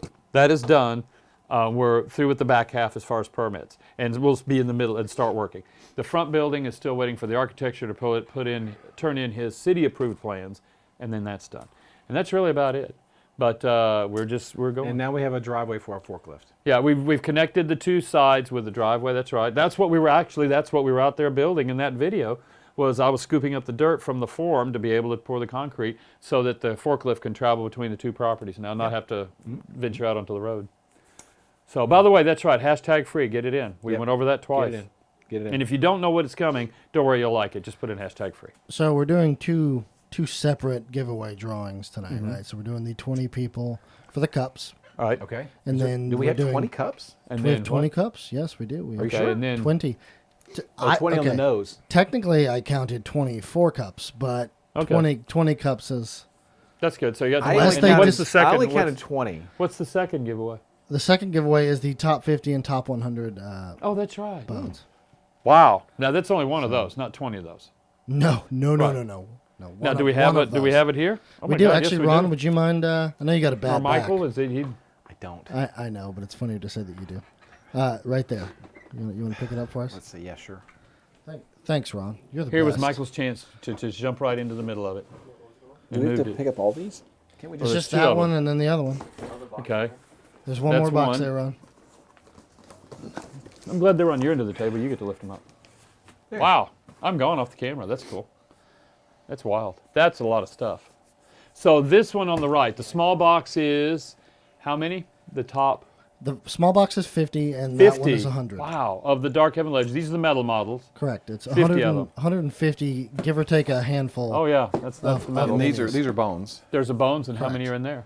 is done, we're through with the back half as far as permits, and we'll be in the middle and start working. The front building is still waiting for the architecture to turn in his city approved plans, and then that's done. And that's really about it. But we're going. And now we have a driveway for our forklift. Yeah, we've connected the two sides with the driveway. That's right. That's what we were out there building in that video. Was I was scooping up the dirt from the form to be able to pour the concrete so that the forklift can travel between the two properties now, not have to venture out onto the road. So, by the way, that's right. #free. Get it in. We Yep. went over that twice. Get it in. Get it in. And if you don't know what it's coming, don't worry, you'll like it. Just put in #free. So we're doing two separate giveaway drawings tonight, right? So we're doing the 20 people for the cups. All right. Okay. And then do we we're have doing 20 cups? And We then have 20 what? cups? Yes, we do. We Are you have sure? And then 20. 20 on the nose. Technically, I counted 24 cups, but Okay. 20 cups is... that's good. So you got the Unless one. they And what's just- the second? I only what's- counted 20. What's the second giveaway? The second giveaway is the top 50 and top 100 Oh, that's right. bones. Wow. Now that's only one of those, not 20 of those. No. Right. No, Now, one do we of- have one it? of Do we those. have it here? Oh We my do. God, yes, Actually, we Ron, do. would you mind... I know you got a bad back. Carmichael, is it? He, I don't. I know, but it's funnier to say that you do. Right there. You want to pick it up for us? Let's see. Yeah, sure. Thanks, Ron. You're the here was best. Michael's chance to jump right into the middle of it. Do And we have moved to it. pick up all these? Can't we It's Well, just... just there's two that of one them. and then the other one. Okay. There's one That's more box one. there, Ron. I'm glad they're on your end of the table. You get to lift them up. There. Wow. I'm gone off the camera. That's cool. That's wild. That's a lot of stuff. So this one on the right, the small box is how many? The top The small box is 50 and 50. that one is 100. Wow. Of the Dark Heaven Legends. These are the metal models. Correct. It's 50 of 100 them. 150, give or take a handful. Oh, yeah. That's the metal. And these are bones. There's a bones, and how Correct. many are in there?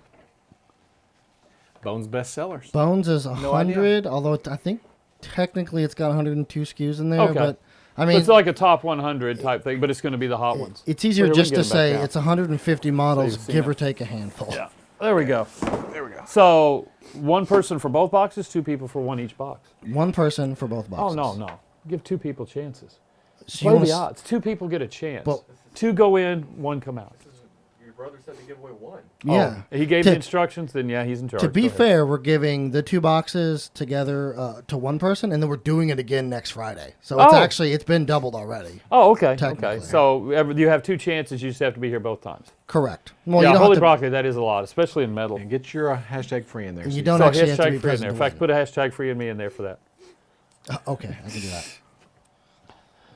Bones bestsellers. Bones is idea. 100, although I think technically it's got 102 SKUs in there. Okay. But I So mean, it's like a top 100 type thing, but it's going to be the hot ones. it's easier Here, we just can to get 'em back say down. it's 150 models, you've seen give it. or take a handful. Yeah. There we go. There we go. So one person for both boxes, two people for one each box. One person for both Oh, boxes. no. Give two people chances. So you Play wanna the s- odds. Two people get a chance. But- Two go in, one come out. Your brother said to give away one. Yeah. Oh, he gave To- the instructions, then yeah, he's in charge. To be Go ahead. fair, we're giving the two boxes together to one person, and then we're doing it again next Friday. So it's Oh. actually it's been doubled already. Oh, okay. Technically. Okay. So you have two chances. You just have to be here both times. Correct. Well, yeah, you don't holy have to, broccoli, that is a lot, especially in metal. And get your hashtag free in there. and so you you- don't So actually have to be hashtag free in present there. In to fact, win. put a hashtag free in me in there for that. Okay, I can do that.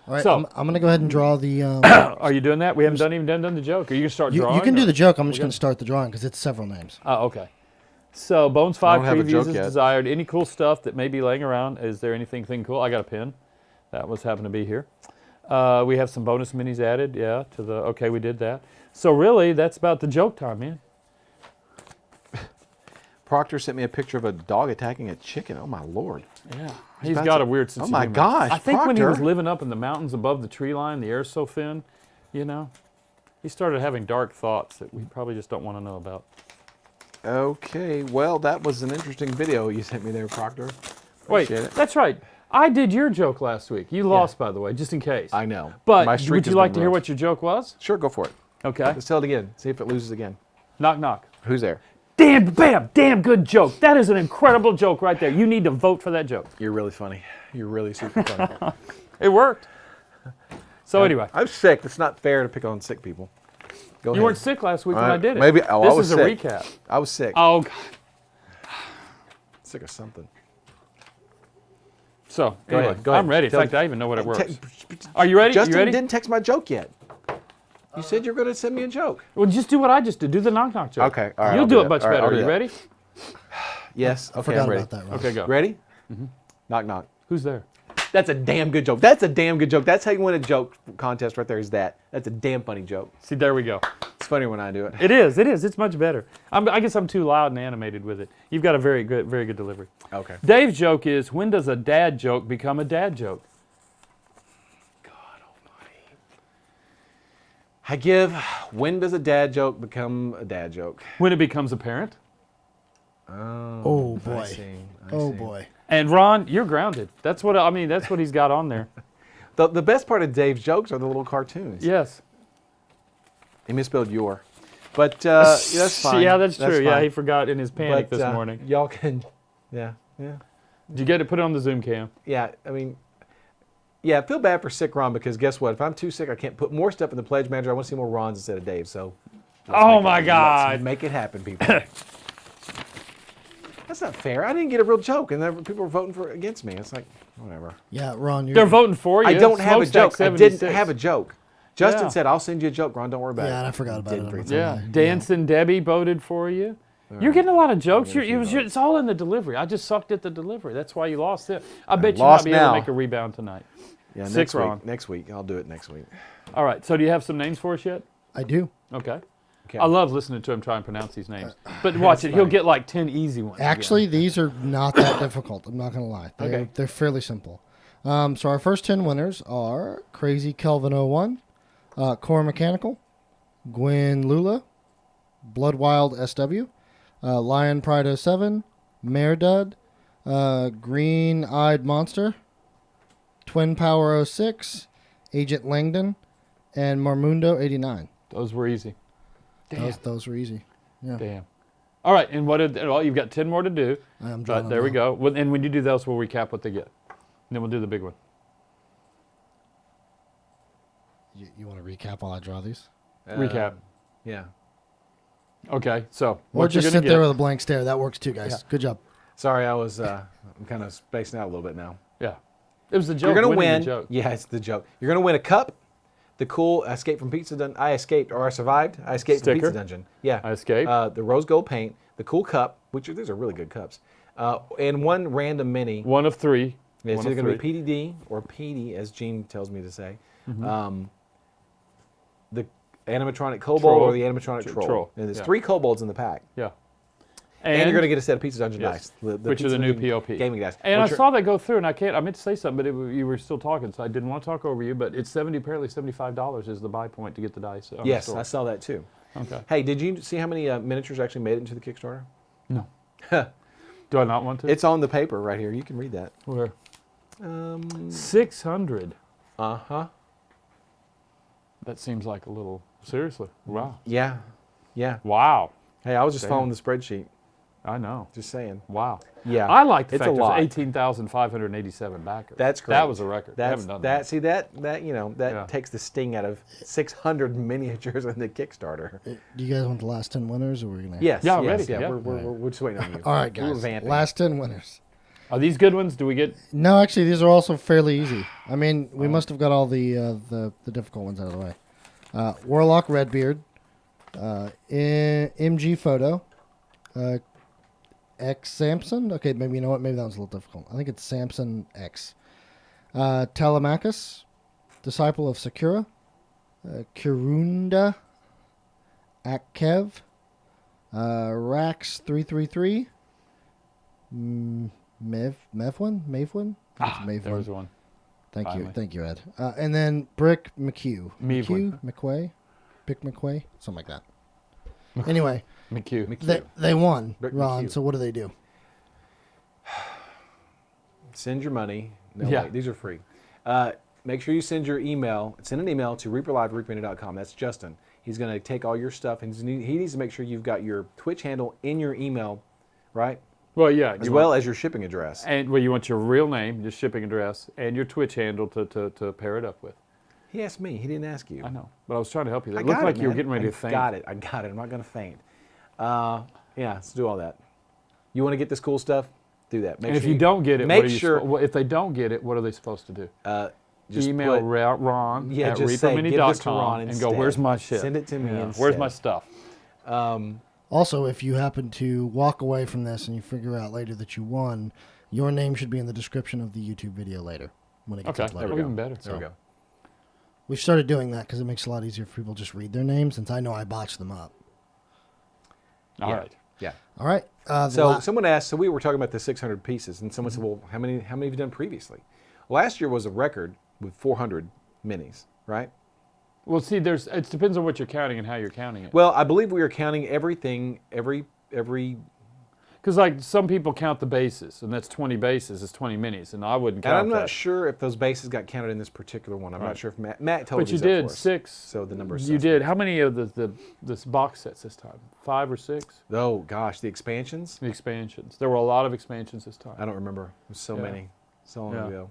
All right, So- I'm going to go ahead and draw the. Are you doing that? We haven't done the joke. Are you gonna start you drawing? can do or- the joke. I'm just going to start the drawing because it's several names. Oh, okay. So Bones I 5 don't have a previews joke as yet. desired. Any cool stuff that may be laying around? Is there anything cool? I got a pin. That was happened to be here. We have some bonus minis added. Yeah, to the. Okay, we did that. So really, that's about the joke time, man. Proctor sent me a picture of a dog attacking a chicken. Oh, my Lord. Yeah. He's about got to- a weird sense Oh, of my humor. gosh, I think when he was Proctor. living up in the mountains above the tree line, the air's so thin, you know, he started having dark thoughts that we probably just don't want to know about. Okay, well, that was an interesting video you sent me there, Proctor. Wait, Appreciate it. that's right. I did your joke last week. You lost, by the way, just in case. I know. But My streak would you has like been to hear rough. what your joke was? Sure, go for it. Okay. Let's tell it again. See if it loses again. Knock, knock. Who's there? Damn good joke. That is an incredible joke right there. You need to vote for that joke. You're really funny. You're really super funny. It worked. So anyway, I'm sick. It's not fair to pick on sick people. Go you ahead. weren't sick last week when All I right, did it. maybe- oh, I this was is a sick. recap. I was sick. Oh, God. Sick of something. So, Go anyway, ahead, go ahead. I'm ready. In Tell- fact, I even know what it works. Te- Are you ready? Justin you ready? didn't text my joke yet. You said you were going to send me a joke. Well, just do what I just did. Do the knock knock joke. Okay, all right, You'll I'll do do it that. much All right, better. I'll Are do you that. ready? Yes. I Okay, forgot I'm ready. about that, Ron. Okay, go. Ready? Knock, knock. Who's there? That's a damn good joke. That's a damn good joke. That's how you win a joke contest right there is that. That's a damn funny joke. See, there we go. It's funnier when I do it. It is. It is. It's much better. I guess I'm too loud and animated with it. You've got a very good delivery. Okay. Dave's joke is, when does a dad joke become a dad joke? I give, when does a dad joke become a dad joke? When it becomes apparent. Oh boy. I see. Oh boy. And Ron, you're grounded. That's what I mean. That's what he's got on there. The best part of Dave's jokes are the little cartoons. Yes. He misspelled your. But that's fine. Yeah, that's true. Yeah, fine. he forgot in his panic But, this morning. Y'all can, yeah. Did you get it? Put it on the Zoom cam. Yeah, I mean, yeah, I feel bad for sick Ron because guess what? If I'm too sick, I can't put more stuff in the pledge manager. I want to see more Rons instead of Dave. So, Oh let's my make it- God. let's make it happen, people. That's not fair. I didn't get a real joke, and people were voting against me. It's like, whatever. Yeah, Ron, you're. They're voting for you. I don't have a Smokestack joke. I 76. didn't have a joke. Justin Yeah. said, "I'll send you a joke, Ron. Don't worry about it." Yeah, and I forgot about Didn't it. bring I'm Yeah. sorry. Dancing Debbie voted for you. You're getting a lot of jokes. Getting a few votes. It's all in the delivery. I just sucked at the delivery. That's why you lost it. I bet you lost might be able now. to make a rebound tonight. Yeah, Six wrong. Next week. I'll do it next week. All right. So do you have some names for us yet? I do. Okay. Okay. I love listening to him try and pronounce these names. But watch it. He'll get like 10 easy ones. Actually, these are not that difficult. I'm not going to lie. Okay. They're fairly simple. So our first 10 winners are Crazy Kelvin 01, kormechanical, gwenlula, Bloodwild SW, Lion Pride 07, maredudd, greeneyed monster, Twin Power 06, agentlangdon, and Marmundo 89. Those were easy. Damn. Those were easy. Yeah. Damn. All right. And well, you've got 10 more to do. I'm But there we go. And when you do those, we'll recap what they get. And then we'll do the big one. You want to recap while I draw these? Recap. Yeah. Okay. So Or what you're just going sit to there get. with a blank stare. That works too, guys. Yeah. Good job. Sorry, I'm kind of spacing out a little bit now. Yeah. It was the joke. You're gonna winning win. The joke. Yeah, it's the joke. You're gonna win a cup, the cool Escape from Pizza Dungeon. I escaped, or I survived. I escaped from Sticker. Pizza Dungeon. Yeah, I escaped. The rose gold paint, the cool cup, which these are really good cups, and one random mini. One of three. It's One either of going to three. be PDD or PD, as Gene tells me to say. The animatronic kobold Troll. or the animatronic troll. Troll, And there's yeah. 3 kobolds in the pack. Yeah. And you're going to get a set of Pizza Dungeon Yes. dice, which are Pizza the new Dungeon POP. gaming dice. And I which are- saw that go through, and I meant to say something, but you were still talking, so I didn't want to talk over you. But it's apparently $75 is the buy point to get the dice. On Yes, the store. I saw that too. Okay. Hey, did you see how many miniatures actually made it into the Kickstarter? No. Do I not want to? It's on the paper right here. You can read that. Where? 600. Uh-huh. That seems like a little. Seriously. Wow. Yeah. Yeah. Wow. Hey, I was just Damn. following the spreadsheet. I know. Just saying. Wow. Yeah. I like the It's fact a lot. there's 18,587 backers. That's great. That was a record. I That's haven't done that. See that you know that Yeah. takes the sting out of 600 miniatures in the Kickstarter. Do you guys want the last 10 winners, or we're gonna? Yes. Yeah, yes, ready, Yeah. yeah. We're just waiting on you. All right, We're guys. vamping. Last 10 winners. Are these good ones? Do we get? No, actually, these are also fairly easy. I mean, we must have got all the difficult ones out of the way. warlockredbeard, mgphoto, xampsonx. Okay, maybe you know what? Maybe that one's a little difficult. I think it's xampsonx. Tellemachus, DiscipleOfSakura, kiruunda, ackkev, Rax333, Meavwen. Meavwen. There was one. Finally. Thank you, Ed. And then Brick Meavwen. Pick McQuay, something like that. Anyway, McHugh. they won, Brick Ron. McHugh. So what do they do? Send your money. No, Yeah. wait, these are free. Make sure you send your email. Send an email to reaperlive@reaperlive.com. That's Justin. He's going to take all your stuff, and he needs to make sure you've got your Twitch handle in your email, right? Well, yeah. As well as your shipping address. And well, you want your real name, your shipping address, and your Twitch handle to pair it up with. He asked me. He didn't ask you. I know, but I was trying to help you. It I looked got like it, you were man. getting ready to faint. I got it. I'm not going to faint. Yeah, let's do all that. You want to get this cool stuff? Do that. Make And if sure you don't get it, make what are you sure. well, if they don't get it, what are they supposed to do? Just Email put- Ron Yeah, at just say, give this to Ron reapermini.com and instead. go, where's my shit? Send it to me Yeah, instead. where's my stuff? Also, if you happen to walk away from this and you figure out later that you won, your name should be in the description of the YouTube video later when it gets Okay, uploaded. even better. There we go. We've started doing that because it makes it a lot easier for people to just read their names, since I know I botched them up. All Yeah. right. Yeah. All right. So someone asked. So we were talking about the 600 pieces, and someone said, "Well, how many have you done previously?" Last year was a record with 400 minis, right? Well, see, it depends on what you're counting and how you're counting it. Well, I believe we were counting everything, every. Because like some people count the bases, and that's 20 bases, it's 20 minis, and I wouldn't And count I'm that. not sure if those bases got counted in this particular one. I'm not sure if Matt told But you these up did for us. 6. So the number is You suspect. did. How many of this box sets this time? 5 or 6? Oh gosh, the expansions. The expansions. There were a lot of expansions this time. I don't remember. It was so Yeah. many, so long Yeah. ago.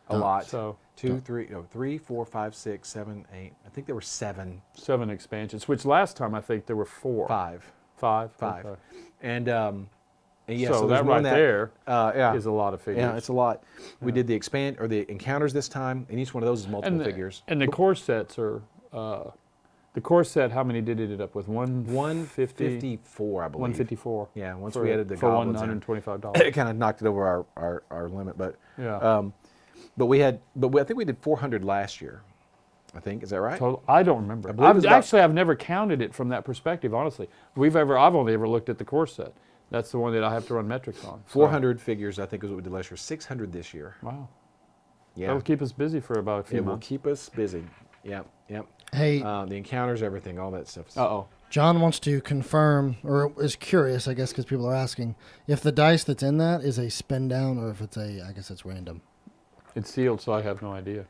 A lot. So 2, 3, 3, 4, 5, 6, 7, 8. I think there were 7, 7 expansions. Which last time I think there were 4. 5, 5. 5. Okay. And yeah, so there's that one right there yeah, is a lot of figures. yeah, it's a lot. We did the the encounters this time, and each one of those is multiple figures. And the core sets are The core set, how many did it end up with? 150? 154, I believe. 154. Yeah, once we added the for goblins in. $125. It kind of knocked it over our limit, but Yeah. I think we did 400 last year. I think, is that right? Total, I don't remember. I believe it was about- I've never counted it from that perspective, honestly. I've only ever looked at the core set. That's the one that I have to run metrics on. 400 figures, I think, is what we did last year. 600 this year. Wow. Yeah, That'll keep us busy for about a few it will months. keep us busy. Yep. Hey, The encounters, everything, all that stuff. Uh-oh. John wants to confirm, or is curious, I guess, because people are asking, if the dice that's in that is a spin down or if it's I guess it's random. It's sealed, so I have no idea.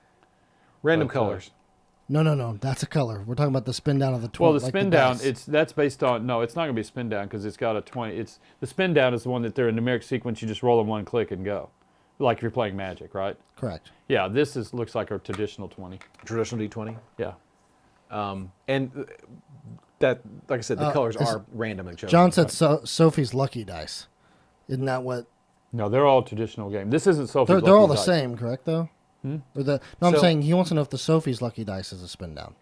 Random But, colors. No, that's a color. We're talking about the spin down of the 20. Well, the spin down, that's based on, no, it's not going to be spin down because it's got a 20. The spin down is the one that they're in numeric sequence, you just roll them one click and go. Like if you're playing Magic, right? Correct. Yeah, this looks like our traditional 20. Traditional D20. Yeah. And that, like I said, the colors are random and chosen. John said Sophie's lucky dice. Isn't that what? No, they're all traditional game. This isn't Sophie's They're all Lucky the Dice. same, correct, though? Or I'm So- saying he wants to know if the Sophie's lucky dice is a spin down.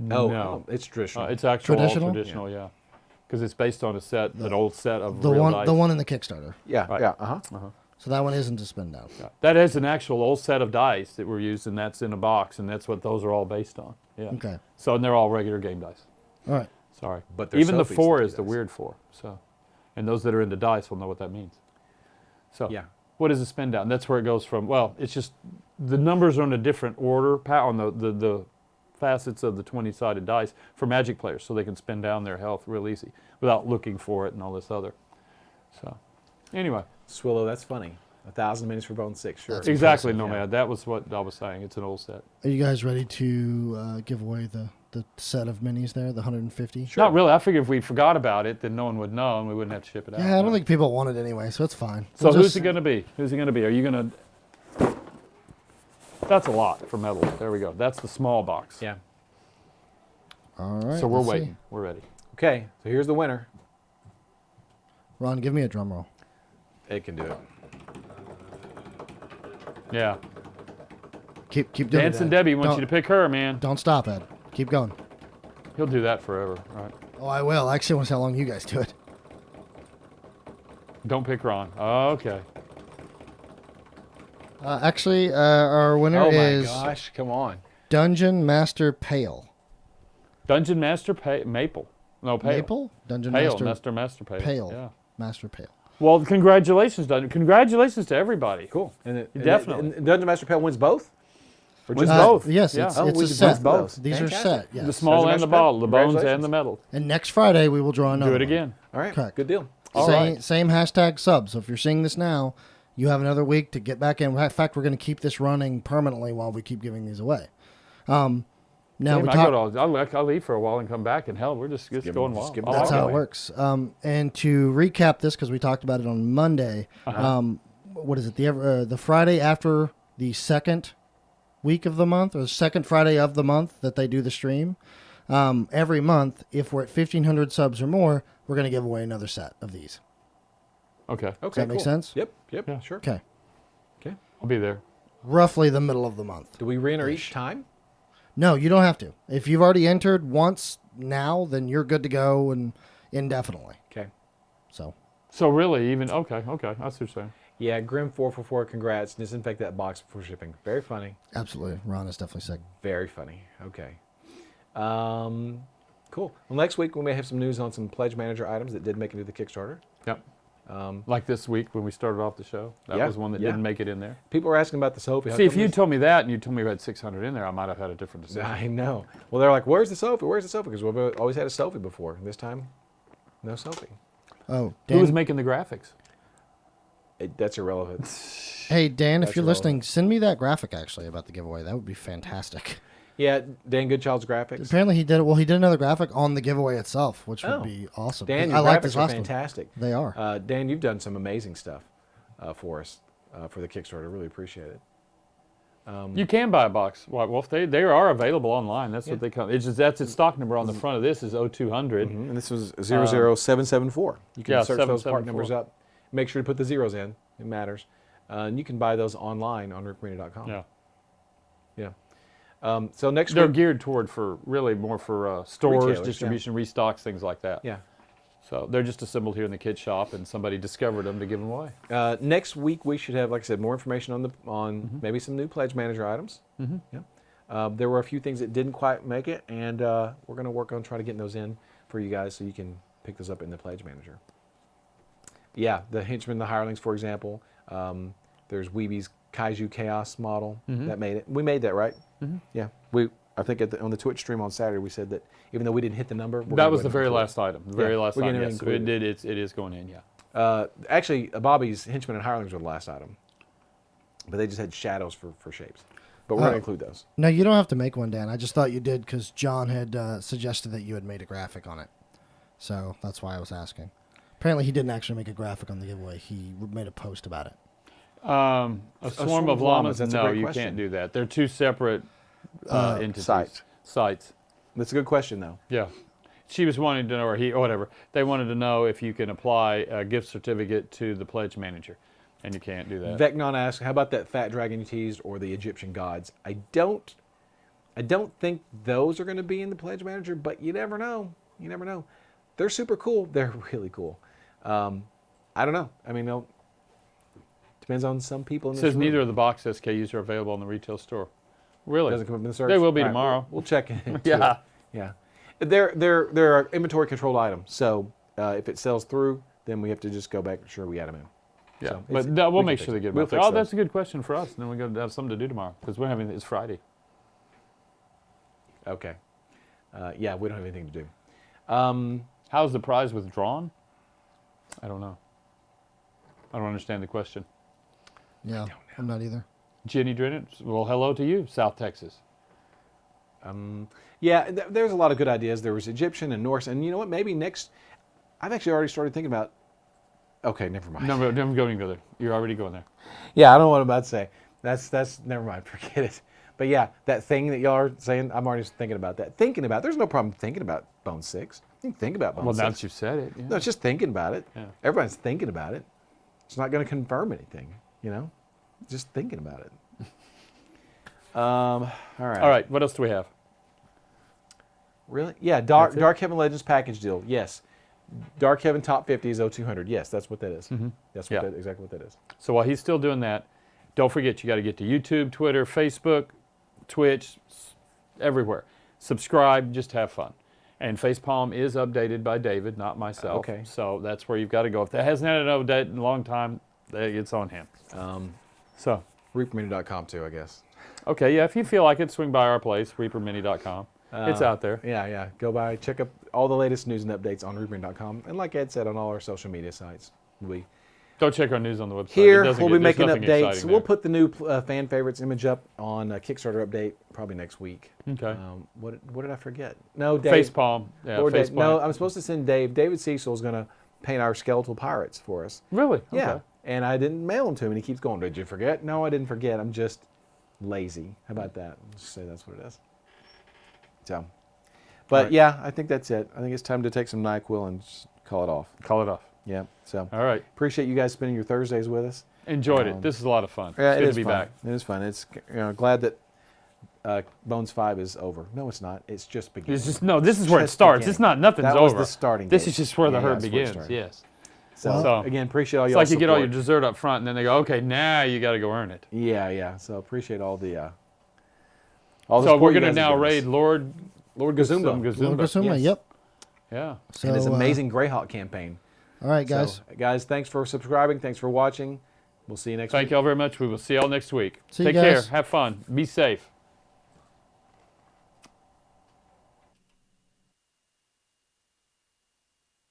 Oh, No. it's traditional. It's actual Traditional? all traditional, yeah. Because it's based on an old set of The real one, dice. the one in the Kickstarter. yeah, right. yeah, So that one isn't a spin down. Yeah. That is an actual old set of dice that were used, and that's in a box, and that's what those are all based on. Yeah. Okay. So, and they're all regular game dice. All right. Sorry. But they're even the Sophie's 4 lucky is the dice. weird 4. So, and those that are into dice will know what that means. So, Yeah. what is a spin down? That's where it goes from. Well, it's just the numbers are in a different order on the facets of the 20-sided dice for Magic players, so they can spin down their health real easy without looking for it and all this other. So, anyway, Swillow, that's funny. 1,000 minis for bone 6, sure. That's exactly, impressive, Nomad. That was what I was saying. It's an old set. Are you guys ready to give away the set of minis there, the 150? Sure. Not really. I figured if we forgot about it, then no one would know, and we wouldn't have to ship it out. Yeah, I don't think people want it anyway, so it's fine. So We'll who's just- it going to be? Who's it going to be? Are you going to? That's a lot for metal. There we go. That's the small box. Yeah. All right. So we're let's see. waiting. We're ready. Okay, so here's the winner. Ron, give me a drum roll. It can do it. Yeah. Keep doing Dancing it. Ed. Debbie wants Don't- you to pick her, man. Don't stop, Ed. Keep going. He'll do that forever. Right. Oh, I will. I actually want to see how long you guys do it. Don't pick Ron. Okay. Actually, our winner Oh my is gosh, come on. Dungeon Master Pale. Dungeon Master Maple. No, Pale. Maple? Dungeon Pale. Master Master Pale. Pale. Yeah. Master Pale. Well, congratulations, Dungeon. Congratulations to everybody. Cool. And Definitely. And Dungeon Master Pale wins both? Or Wins just both. Yes, Yeah. it's, Oh, it's we a did set. both. These are Fantastic. set, yes. The small Dungeon and the Master Pale. bottle, the bones and Congratulations. the metal. And next Friday, we will draw another Do it one. again. All right, Correct. good deal. All same, right. same hashtag sub. So if you're seeing this now, you have another week to get back in. In fact, we're going to keep this running permanently while we keep giving these away. Now Damn, we I talk. go to, I'll leave for a while and come back, and hell, we're just give 'em- going just wild. give 'em I That's like how it. it works. And to recap this, because we talked about it on Monday, what is it? The Friday after the second week of the month, or the second Friday of the month that they do the stream, every month, if we're at 1,500 subs or more, we're going to give away another set of these. Okay. Okay, that make cool. sense? Yep, Yeah. sure. Okay. Okay. I'll be there. Roughly the middle of the month. Do we re-enter each time? No, you don't have to. If you've already entered once now, then you're good to go and indefinitely. Okay. So So really, even okay, I see what you're saying. Yeah, Grim444, congrats. Disinfect that box before shipping. Very funny. absolutely, Ron is definitely sick. Very funny. Okay. Cool. Well, next week we may have some news on some pledge manager items that did make it to the Kickstarter. Yep. Like this week when we started off the show, that Yeah, was one that yeah. didn't make it in there. People were asking about the Sophie. How See, if come you this- told me that and you told me we had 600 in there, I might have had a different decision. I know. Well, they're like, "Where's the Sophie? Where's the Sophie?" Because we've always had a Sophie before. And this time, no Sophie. Oh, Who was Dan, making the graphics? That's irrelevant. hey Dan, if That's you're listening, irrelevant. send me that graphic actually about the giveaway. That would be fantastic. Yeah, Dan Goodchild's graphics. Apparently he did it. Well, he did another graphic on the giveaway itself, which Oh. would be awesome. Dan, I your like graphics this are last one. fantastic. They are. Dan, you've done some amazing stuff for us for the Kickstarter. Really appreciate it. You can buy a box, White Wolf. They are available online. That's what they come. It's just that's its stock number on the front of this is 0200. And this was 00774. You can yeah, search those part 774. numbers up. Make sure to put the zeros in. It matters. And you can buy those online on rickmarina.com. Yeah. Yeah. So next They're week, geared toward really more for stores, Retailers, distribution, restocks, things like that. yeah. So they're just assembled here in the kids shop, and somebody discovered them to give them away. Next week we should have, like I said, more information on maybe some new pledge manager items. Yeah. There were a few things that didn't quite make it, and we're going to work on trying to get those in for you guys so you can pick those up in the pledge manager. Yeah, the henchmen, the hirelings, for example. There's Weeby's Kaiju Chaos model that made it. We made that, right? Yeah. I think on the Twitch stream on Saturday we said that even though we didn't hit the number, That was the very last item. The very last we're item. gonna Yes, include it is going in. Yeah. actually, Bobby's henchmen and hirelings were the last item, but they just had shadows for shapes. But we're going to include those. No, you don't have to make one, Dan. I just thought you did because John had suggested that you had made a graphic on it. So that's why I was asking. Apparently, he didn't actually make a graphic on the giveaway. He made a post about it. A swarm of llamas? That's a No, great you question. can't do that. They're two separate entities. Sites. That's a good question, though. Yeah. She was wanting to know, or whatever. They wanted to know if you can apply a gift certificate to the pledge manager, and you can't do that. Vecnon asks, "How about that fat dragon you teased, or the Egyptian gods?" I don't think those are going to be in the pledge manager, but you never know. You never know. They're super cool. They're really cool. I don't know. I mean, depends on some people. In It this says room. neither of the box SKUs are available in the retail store. Really? Doesn't come up in the search. They will be All right, tomorrow. We'll check it. Yeah. Yeah. They're inventory controlled items. So if it sells through, then we have to just go back and sure we add them in. Yeah, So but we we'll can make fix sure it. they get We'll them out there. fix Oh, those. that's a good question for us. Then we're going to have something to do tomorrow because it's Friday. Okay. Yeah, we don't have anything to do. How's the prize withdrawn? I don't know. I don't understand the question. Yeah, I'm not either. Jenny Drennan, well, hello to you, South Texas. Yeah, there's a lot of good ideas. There was Egyptian and Norse, and you know what? Maybe next. I've actually already started thinking about. Okay, never mind. No, don't go there. You're already going there. Yeah, I don't know what I'm about to say. That's never mind. Forget it. But yeah, that thing that y'all are saying, I'm already thinking about that. There's no problem thinking about Bone 6. You can think about Bone Well, 6. now that you've said it. Yeah. No, it's just thinking about it. Yeah. Everyone's thinking about it. It's not going to confirm anything, you know? Just thinking about it. All right. All right, what else do we have? Really? Yeah, Dark Heaven Legends package deal. Yes. Dark Heaven top 50 is 0200. Yes, that's what that is. That's what Yeah. exactly what that is. So while he's still doing that, don't forget you got to get to YouTube, Twitter, Facebook, Twitch, everywhere. Subscribe, just have fun. And Facepalm is updated by David, not myself. Okay. So that's where you've got to go. If that hasn't had an update in a long time, it's on him. So, reapermini.com too, I guess. okay, yeah, if you feel like it, swing by our place, reapermini.com. It's out there. Yeah. Go by, check up all the latest news and updates on reapermini.com. And like Ed said, on all our social media sites. Don't check our news on the website. Here, It doesn't we'll be there's making nothing updates. exciting We'll there. put the new fan favorites image up on a Kickstarter update probably next week. Okay. What did I forget? No, Dave. Facepalm. Yeah, Lord Dave. Facepalm. No, I'm supposed to send Dave. David Cecil is going to paint our skeletal pirates for us. Really? Yeah. Okay. And I didn't mail them to him, and he keeps going, "Did you forget?" No, I didn't forget. I'm just lazy. How about that? Let's just say that's what it is. So, but right. yeah, I think that's it. I think it's time to take some NyQuil and just call it off. Call it off. Yeah. So, All right. appreciate you guys spending your Thursdays with us. Enjoyed it. This is a lot of fun. Yeah, It's it good is to be fun. back. It is fun. It's glad that Bones 5 is over. No, it's not. It's just beginning. This is where it Just starts. beginning. It's not nothing's That over. was the starting This gate. is just where the Yeah, herd that's where it begins. started. Yes. So, again, appreciate all It's y'all like you get all your support. dessert up front, and then they go, "Okay, now you got to go earn it." Yeah. So appreciate all the So support we're you going to guys have now given us. raid Lord Gazumba. Gazumba. Gazumba, yes. yep. Yeah. So, And his amazing Greyhawk campaign. all right, guys. So, guys, thanks for subscribing. Thanks for watching. We'll see you next week. Thank you all very much. We will see y'all next week. See you Take care. guys. Have fun. Be safe.